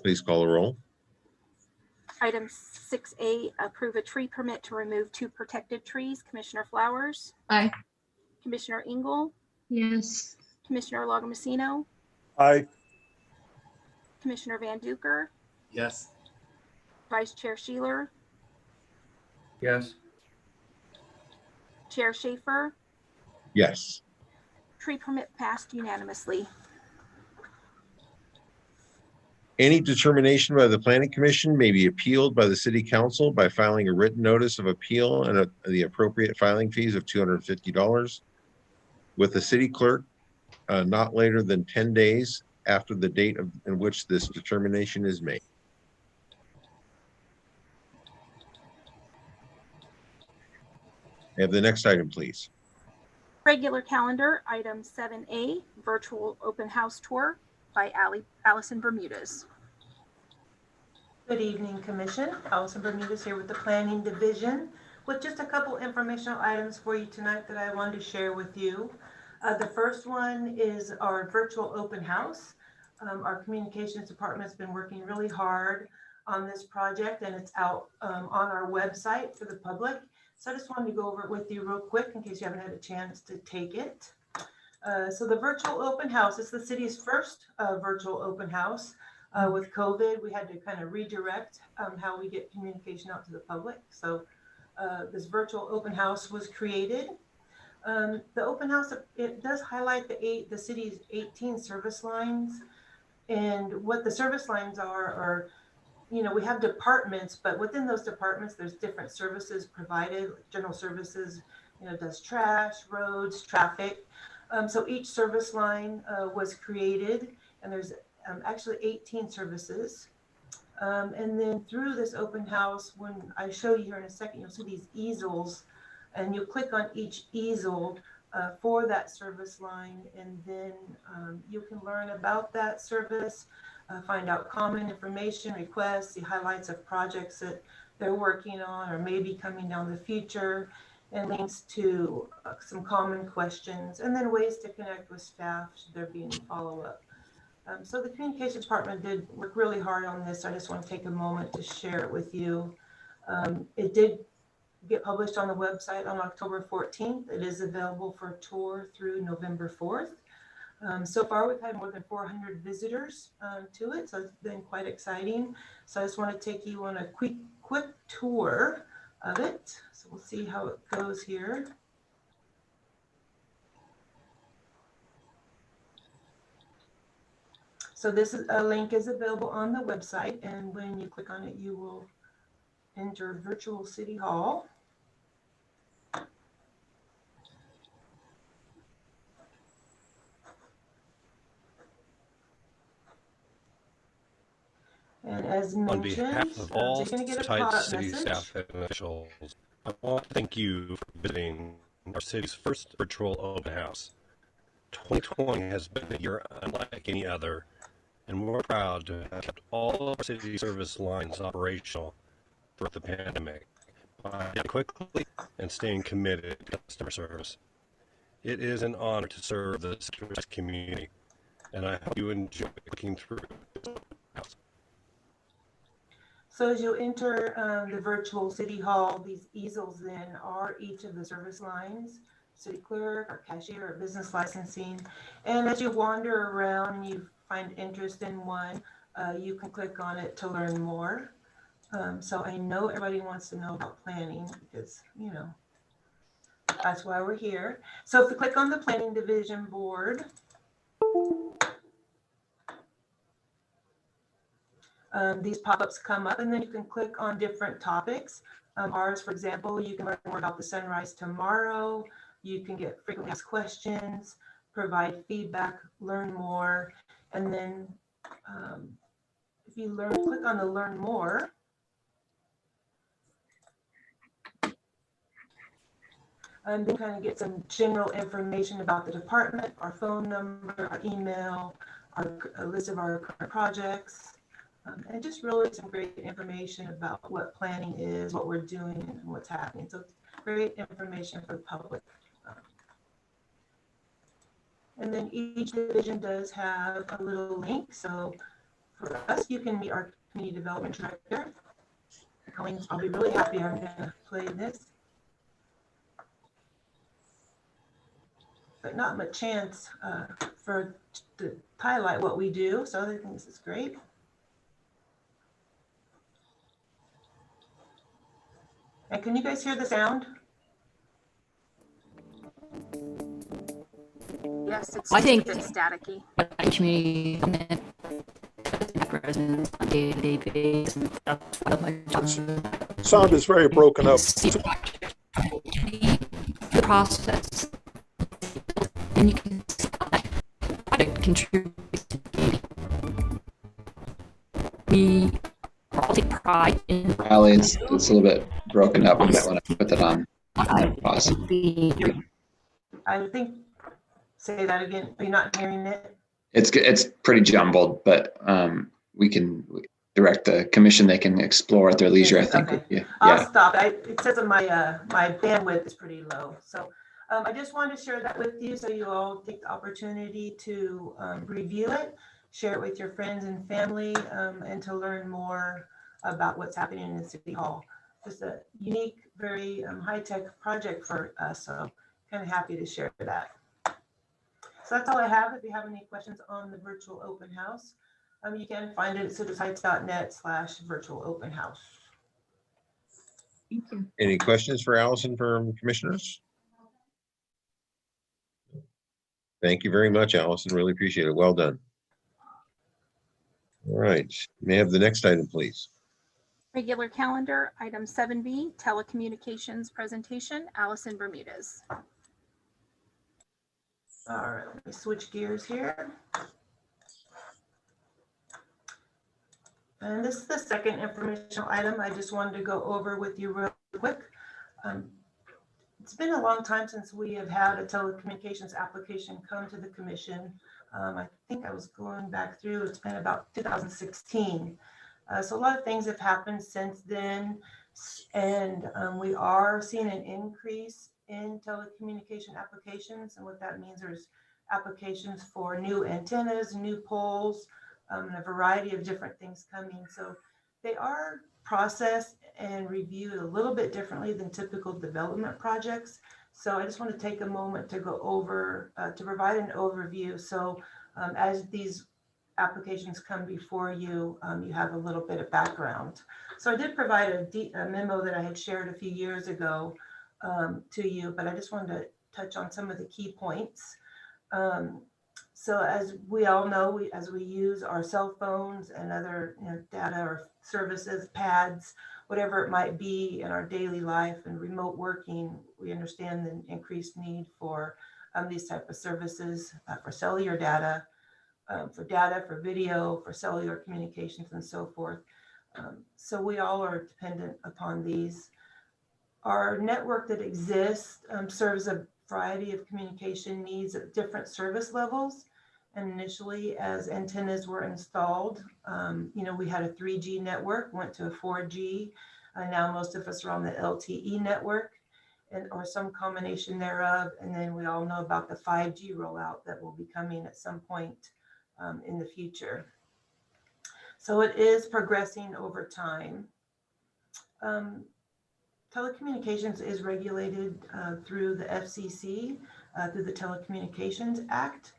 Speaker 2: Please call the roll.
Speaker 3: Item 6A, approve a tree permit to remove 2 protected trees. Commissioner Flowers,
Speaker 4: Aye.
Speaker 3: Commissioner Engel,
Speaker 6: Yes.
Speaker 3: Commissioner Logomacino,
Speaker 7: Aye.
Speaker 3: Commissioner Van Duker,
Speaker 13: Yes.
Speaker 3: Vice Chair Sheeler,
Speaker 9: Yes.
Speaker 3: Chair Schaefer.
Speaker 2: Yes.
Speaker 3: Tree permit passed unanimously.
Speaker 2: Any determination by the planning commission may be appealed by the city council by filing a written notice of appeal and the appropriate filing fees of $250 with the city clerk not later than 10 days after the date in which this determination is made. Have the next item, please.
Speaker 3: Regular calendar, item 7A, virtual open house tour by Allison Bermudez.
Speaker 14: Good evening, Commission. Allison Bermudez here with the Planning Division with just a couple informational items for you tonight that I wanted to share with you. The first one is our virtual open house. Our communications department has been working really hard on this project, and it's out on our website for the public. So I just wanted to go over it with you real quick in case you haven't had a chance to take it. So the virtual open house is the city's first virtual open house. With COVID, we had to kind of redirect how we get communication out to the public. So this virtual open house was created. The open house, it does highlight the city's 18 service lines. And what the service lines are, you know, we have departments, but within those departments, there's different services provided. General services, you know, does trash, roads, traffic. So each service line was created, and there's actually 18 services. And then through this open house, when I show you here in a second, you'll see these easels, and you click on each easel for that service line, and then you can learn about that service, find out common information, requests, the highlights of projects that they're working on or maybe coming down the future, and links to some common questions, and then ways to connect with staff should there be any follow-up. So the communications department did work really hard on this. I just want to take a moment to share it with you. It did get published on the website on October 14th. It is available for a tour through November 4th. So far, we've had more than 400 visitors to it, so it's been quite exciting. So I just want to take you on a quick tour of it. So we'll see how it goes here. So this is, a link is available on the website, and when you click on it, you will enter Virtual City Hall. And as mentioned,
Speaker 15: on behalf of all
Speaker 14: you're going to get a
Speaker 15: Tides
Speaker 14: pop-up
Speaker 15: City
Speaker 14: message.
Speaker 15: staff and officials, I want to thank you for visiting
Speaker 13: our city's first virtual open house. 2020 has been a year unlike any other, and we're proud to have kept all of our city service lines operational throughout the pandemic by adapting quickly and staying committed to customer service. It is an honor to serve the community, and I hope you enjoy looking through this house.
Speaker 14: So as you enter the virtual city hall, these easels then are each of the service lines, city clerk, or cashier, or business licensing. And as you wander around and you find interest in one, you can click on it to learn more. So I know everybody wants to know about planning because, you know, that's why we're here. So if you click on the planning division board, these pop-ups come up and then you can click on different topics. Ours, for example, you can learn more about the sunrise tomorrow. You can get frequently asked questions, provide feedback, learn more. And then if you click on the learn more, then kind of get some general information about the department, our phone number, our email, a list of our current projects. And just really some great information about what planning is, what we're doing, and what's happening. So great information for the public. And then each division does have a little link. So for us, you can meet our community development director. Colleen's probably really happy I'm going to play this. But not much chance to highlight what we do. So I think this is great. And can you guys hear the sound?
Speaker 3: Yes, it's
Speaker 15: I think
Speaker 3: a bit staticky.
Speaker 15: Community residents on a day-to-day basis and stuff.
Speaker 7: Sound is very broken up.
Speaker 15: The process, and you can contribute to we take pride in.
Speaker 1: Ali, it's a little bit broken up. We might want to put that on pause.
Speaker 14: I think, say that again. Are you not hearing it?
Speaker 1: It's pretty jumbled, but we can direct the commission. They can explore at their leisure, I think.
Speaker 14: Okay.
Speaker 1: Yeah.
Speaker 14: I'll stop. It says that my bandwidth is pretty low. So I just wanted to share that with you so you all take the opportunity to review it, share it with your friends and family, and to learn more about what's happening in the City Hall. Just a unique, very high-tech project for us. So kind of happy to share that. So that's all I have. If you have any questions on the virtual open house, you can find it at citysites.net/virtual open house.
Speaker 6: Thank you.
Speaker 2: Any questions for Allison from commissioners? Thank you very much, Allison. Really appreciate it. Well done. All right. May I have the next item, please?
Speaker 3: Regular calendar, item 7B, telecommunications presentation, Allison Bermudez.
Speaker 14: All right, let me switch gears here. And this is the second informational item I just wanted to go over with you real quick. It's been a long time since we have had a telecommunications application come to the commission. I think I was going back through, it's been about 2016. So a lot of things have happened since then. And we are seeing an increase in telecommunication applications. And what that means, there's applications for new antennas, new poles, and a variety of different things coming. So they are processed and reviewed a little bit differently than typical development projects. So I just want to take a moment to go over, to provide an overview. So as these applications come before you, you have a little bit of background. So I did provide a memo that I had shared a few years ago to you, but I just wanted to touch on some of the key points. So as we all know, as we use our cell phones and other data or services, pads, whatever it might be in our daily life and remote working, we understand the increased need for these type of services for cellular data, for video, for cellular communications and so forth. So we all are dependent upon these. Our network that exists serves a variety of communication needs at different service levels. And initially, as antennas were installed, we had a 3G network, went to a 4G. Now most of us are on the LTE network, or some combination thereof. And then we all know about the 5G rollout that will be coming at some point in the future. So it is progressing over time. Telecommunications is regulated through the FCC, through the Telecommunications Act.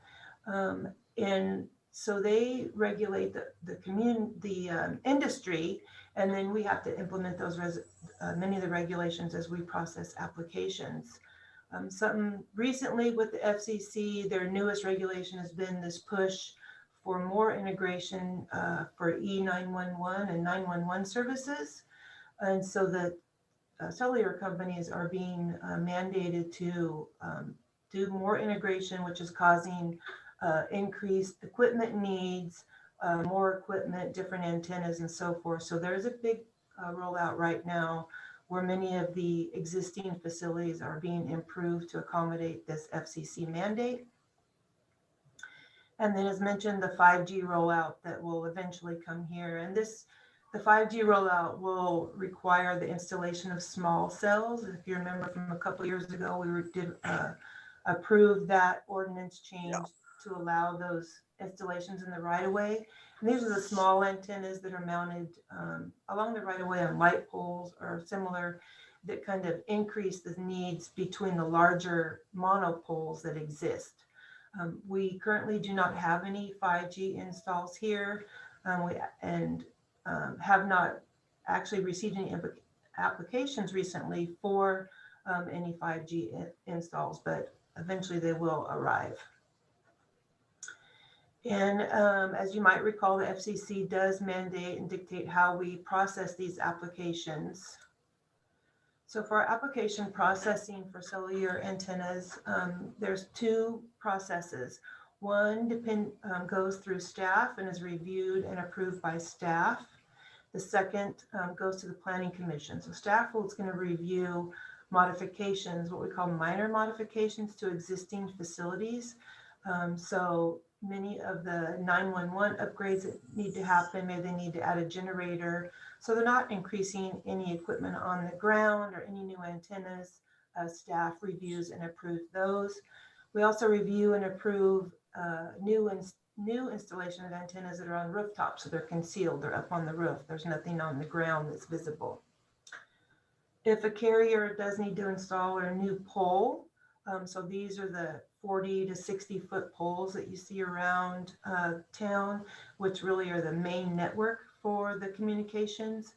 Speaker 14: And so they regulate the industry, and then we have to implement those many of the regulations as we process applications. Something recently with the FCC, their newest regulation has been this push for more integration for E911 and 911 services. And so the cellular companies are being mandated to do more integration, which is causing increased equipment needs, more equipment, different antennas, and so forth. So there's a big rollout right now where many of the existing facilities are being improved to accommodate this FCC mandate. And then, as mentioned, the 5G rollout that will eventually come here. And the 5G rollout will require the installation of small cells. If you remember from a couple of years ago, we did approve that ordinance change to allow those installations in the right of way. And these are the small antennas that are mounted along the right of way on light poles or similar, that kind of increase the needs between the larger monopoles that exist. We currently do not have any 5G installs here, have not actually received any applications recently for any 5G installs, but eventually they will arrive. And as you might recall, the FCC does mandate and dictate how we process these applications. So for our application processing for cellular antennas, there's two processes. One goes through staff and is reviewed and approved by staff. The second goes to the Planning Commission. So staff is going to review modifications, what we call minor modifications to existing facilities. So many of the 911 upgrades that need to happen, maybe they need to add a generator. So they're not increasing any equipment on the ground or any new antennas. Staff reviews and approves those. We also review and approve new installation of antennas that are on rooftops, so they're concealed, they're up on the roof. There's nothing on the ground that's visible. If a carrier does need to install a new pole, so these are the 40 to 60 foot poles that you see around town, which really are the main network for the communications.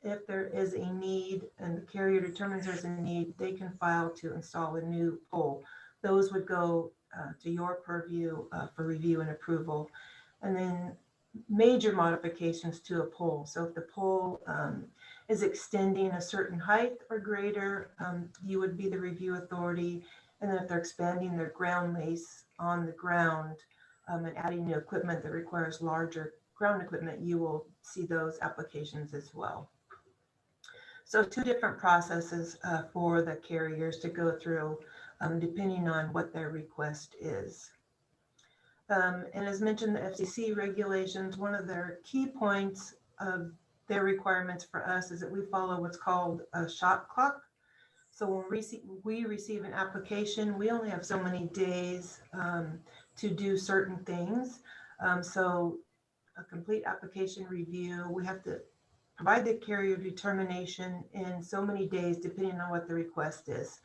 Speaker 14: If there is a need and the carrier determines there's a need, they can file to install a new pole. Those would go to your purview for review and approval. And then major modifications to a pole. So if the pole is extending a certain height or greater, you would be the review authority. And then if they're expanding their ground lace on the ground and adding new equipment that requires larger ground equipment, you will see those applications as well. So two different processes for the carriers to go through depending on what their request is. And as mentioned, the FCC regulations, one of their key points of their requirements for us is that we follow what's called a shot clock. So when we receive an application, we only have so many days to do certain things. So a complete application review, we have to provide the carrier determination in so many days, depending on what the request is.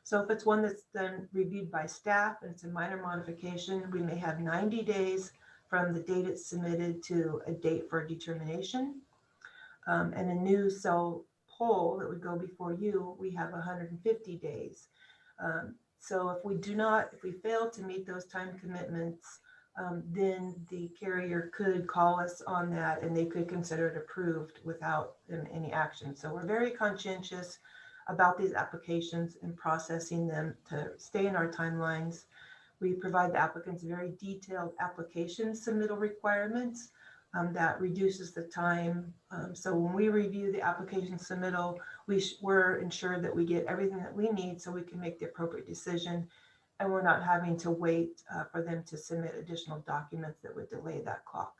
Speaker 14: So if it's one that's then reviewed by staff and it's a minor modification, we may have 90 days from the date it's submitted to a date for determination. And a new cell pole that would go before you, we have 150 days. So if we fail to meet those time commitments, then the carrier could call us on that and they could consider it approved without any action. So we're very conscientious about these applications and processing them to stay in our timelines. We provide the applicants very detailed application submittal requirements that reduces the time. So when we review the application submittal, we're ensured that we get everything that we need so we can make the appropriate decision, and we're not having to wait for them to submit additional documents that would delay that clock.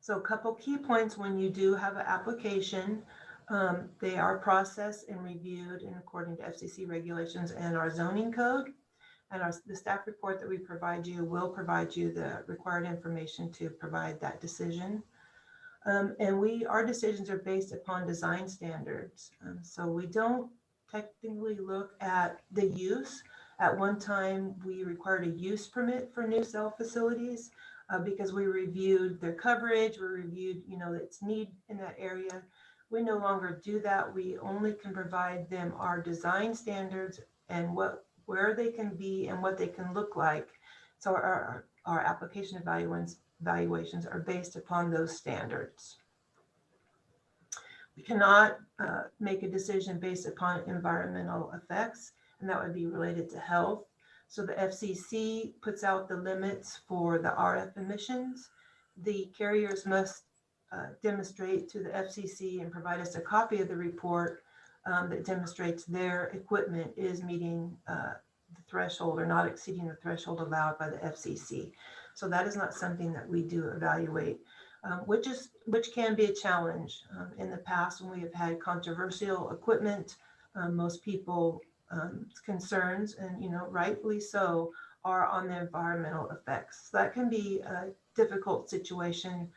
Speaker 14: So a couple key points when you do have an application, they are processed and reviewed in according to FCC regulations and our zoning code. And the staff report that we provide you will provide you the required information to provide that decision. And our decisions are based upon design standards. So we don't technically look at the use. At one time, we required a use permit for new cell facilities because we reviewed their coverage, we reviewed, its need in that area. We no longer do that. We only can provide them our design standards and where they can be and what they can look like. So our application evaluations are based upon those standards. We cannot make a decision based upon environmental effects, and that would be related to health. So the FCC puts out the limits for the RF emissions. The carriers must demonstrate to the FCC and provide us a copy of the report that demonstrates their equipment is meeting the threshold or not exceeding the threshold allowed by the FCC. So that is not something that we do evaluate, which can be a challenge. In the past, when we have had controversial equipment, most people concerns, and rightfully so, are on the environmental effects. So that can be a difficult situation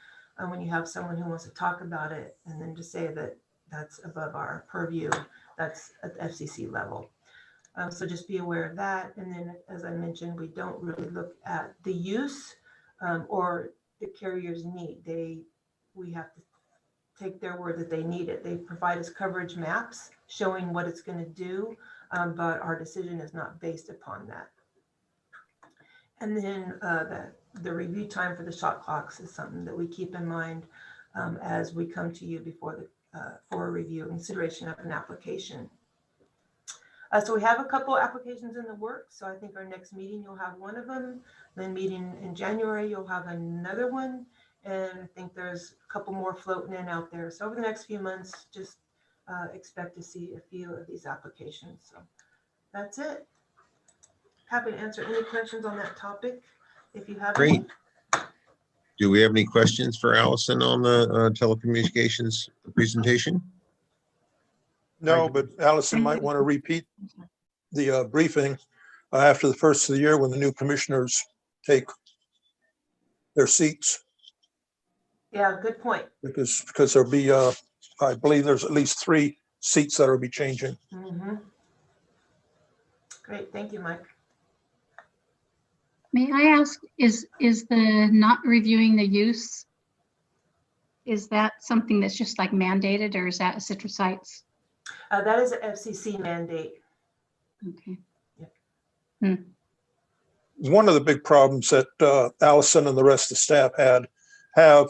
Speaker 14: when you have someone who wants to talk about it and then to say that that's above our purview, that's at the FCC level. So just be aware of that. And then, as I mentioned, we don't really look at the use or the carrier's need. We have to take their word that they need it. They provide us coverage maps showing what it's going to do, but our decision is not based upon that. And then the review time for the shot clocks is something that we keep in mind as we come to you before for a review and consideration of an application. So we have a couple applications in the works. So I think our next meeting, you'll have one of them. Then meeting in January, you'll have another one. And I think there's a couple more floating in out there. So over the next few months, just expect to see a few of these applications. So that's it. Happy to answer any questions on that topic if you have any.
Speaker 2: Great. Do we have any questions for Allison on the telecommunications presentation?
Speaker 7: No, but Allison might want to repeat the briefing after the first of the year when the new commissioners take their seats.
Speaker 14: Yeah, good point.
Speaker 7: Because there'll be, I believe there's at least 3 seats that will be changing.
Speaker 14: Mm-hmm. Great, thank you, Mike.
Speaker 6: May I ask, is the not reviewing the use, is that something that's just like mandated, or is that a Citrus Heights?
Speaker 14: That is an FCC mandate.
Speaker 6: Okay.
Speaker 14: Yeah.
Speaker 7: One of the big problems that Allison and the rest of the staff have,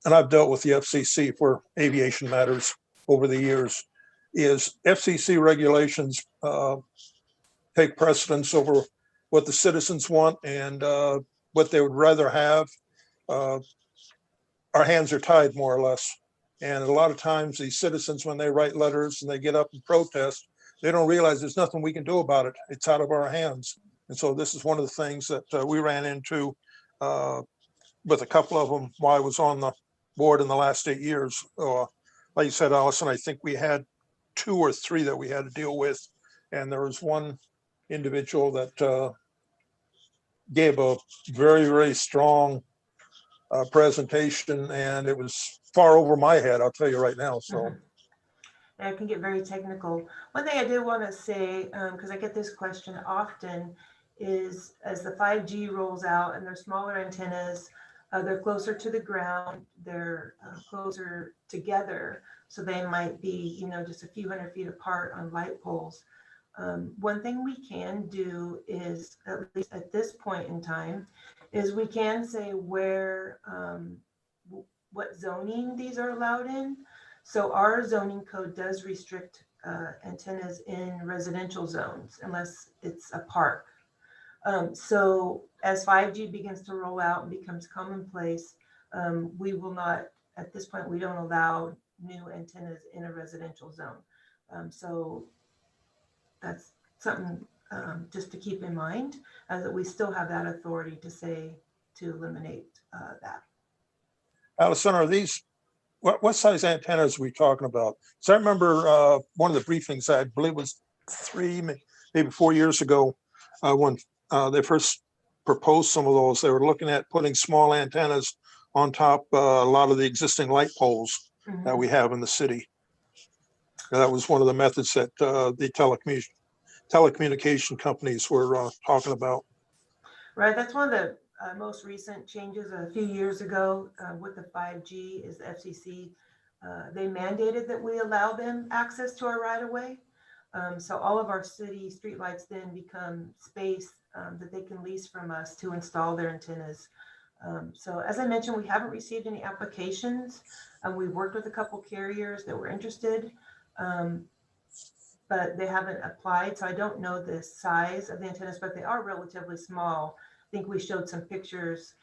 Speaker 7: and I've dealt with the FCC for aviation matters over the years, is FCC regulations take precedence over what the citizens want and what they would rather have. Our hands are tied more or less. And a lot of times these citizens, when they write letters and they get up and protest, they don't realize there's nothing we can do about it. It's out of our hands. And so this is one of the things that we ran into with a couple of them while I was on the board in the last 8 years. Like you said, Allison, I think we had 2 or 3 that we had to deal with. And there was one individual that gave a very, very strong presentation, and it was far over my head, I'll tell you right now. So
Speaker 14: I can get very technical. One thing I did want to say, because I get this question often, is as the 5G rolls out and they're smaller antennas, they're closer to the ground, they're closer together, so they might be, just a few hundred feet apart on light poles. One thing we can do is, at least at this point in time, is we can say where, what zoning these are allowed in. So our zoning code does restrict antennas in residential zones unless it's a park. So as 5G begins to roll out and becomes commonplace, we will not, at this point, we don't allow new antennas in a residential zone. So that's something just to keep in mind, that we still have that authority to say, to eliminate that.
Speaker 7: Allison, are these, what size antennas are we talking about? So I remember one of the briefings, I believe was 3, maybe 4 years ago, when they first proposed some of those, they were looking at putting small antennas on top a lot of the existing light poles that we have in the city. And that was one of the methods that the telecommunication companies were talking about.
Speaker 14: Right, that's one of the most recent changes a few years ago with the 5G is the FCC. They mandated that we allow them access to our right of way. So all of our city streetlights then become space that they can lease from us to install their antennas. So as I mentioned, we haven't received any applications. We've worked with a couple carriers that were interested, but they haven't applied. So I don't know the size of the antennas, but they are relatively small. I think we showed some pictures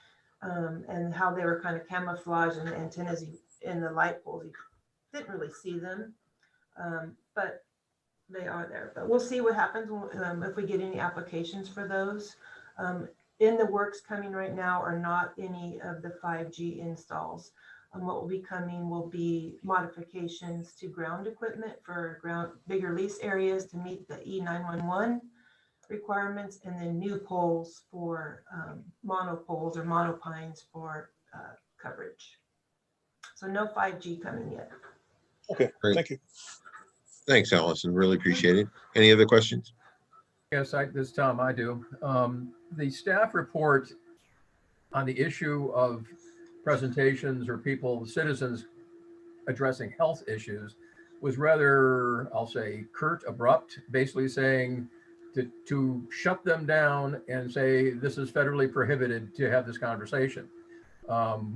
Speaker 14: and how they were kind of camouflaged in the antennas in the light poles. You didn't really see them, but they are there. But we'll see what happens if we get any applications for those. In the works coming right now are not any of the 5G installs. What will be coming will be modifications to ground equipment for bigger lease areas to meet the E911 requirements, and then new poles for monopoles or monopines for coverage. So no 5G coming yet.
Speaker 7: Okay,
Speaker 2: great.
Speaker 7: Thank you.
Speaker 2: Thanks, Allison. Really appreciate it. Any other questions?
Speaker 9: Yes, this Tom, I do. The staff report on the issue of presentations or citizens addressing health issues was rather, I'll say, curt, abrupt, basically saying to shut them down and say, this is federally prohibited to have this conversation,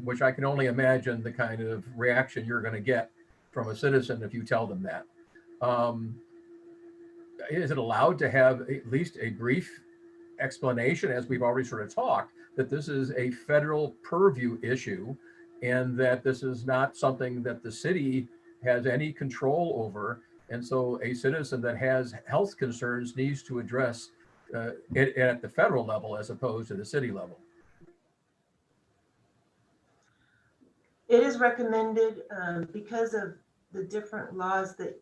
Speaker 9: which I can only imagine the kind of reaction you're going to get from a citizen if you tell them that. Is it allowed to have at least a brief explanation, as we've already sort of talked, that this is a federal purview issue and that this is not something that the city has any control over? And so a citizen that has health concerns needs to address it at the federal level as opposed to the city level.
Speaker 14: It is recommended because of the different laws that,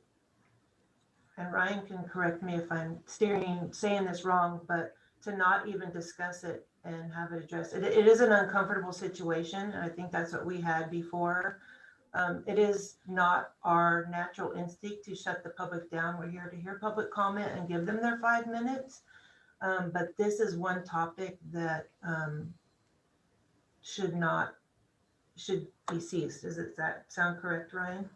Speaker 14: and Ryan can correct me if I'm saying this wrong, but to not even discuss it and have it addressed. It is an uncomfortable situation, and I think that's what we had before. It is not our natural instinct to shut the public down. We're here to hear public comment and give them their 5 minutes. But this is one topic that should be ceased. Does that sound correct, Ryan?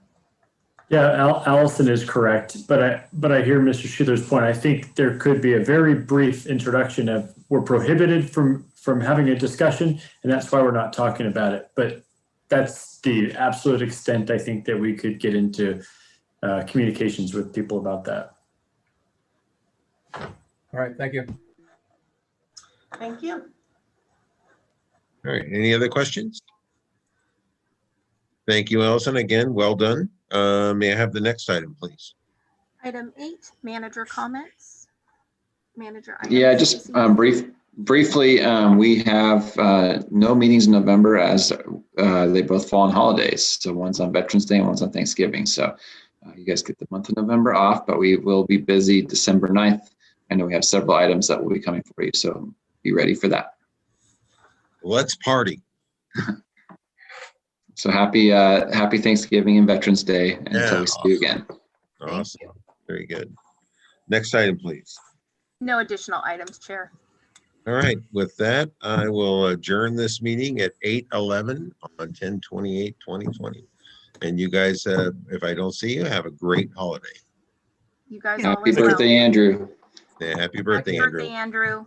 Speaker 12: Yeah, Allison is correct, but I hear Mr. Schuler's point. I think there could be a very brief introduction of we're prohibited from having a discussion, and that's why we're not talking about it. But that's the absolute extent I think that we could get into communications with people about that.
Speaker 9: All right, thank you.
Speaker 14: Thank you.
Speaker 2: All right, any other questions? Thank you, Allison. Again, well done. May I have the next item, please?
Speaker 3: Item 8, manager comments. Manager.
Speaker 1: Yeah, just briefly, we have no meetings in November as they both fall on holidays. So one's on Veterans Day and one's on Thanksgiving. So you guys get the month of November off, but we will be busy December 9th. I know we have several items that will be coming for you, so be ready for that.
Speaker 2: Let's party.
Speaker 1: So happy Thanksgiving and Veterans Day until we see you again.
Speaker 2: Awesome. Very good. Next item, please.
Speaker 3: No additional items, Chair.
Speaker 2: All right. With that, I will adjourn this meeting at 8:11 on 10/28/2020. And you guys, if I don't see you, have a great holiday.
Speaker 3: You guys.
Speaker 1: Happy birthday, Andrew.
Speaker 2: Yeah, happy birthday,
Speaker 3: Happy birthday, Andrew.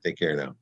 Speaker 2: Take care now.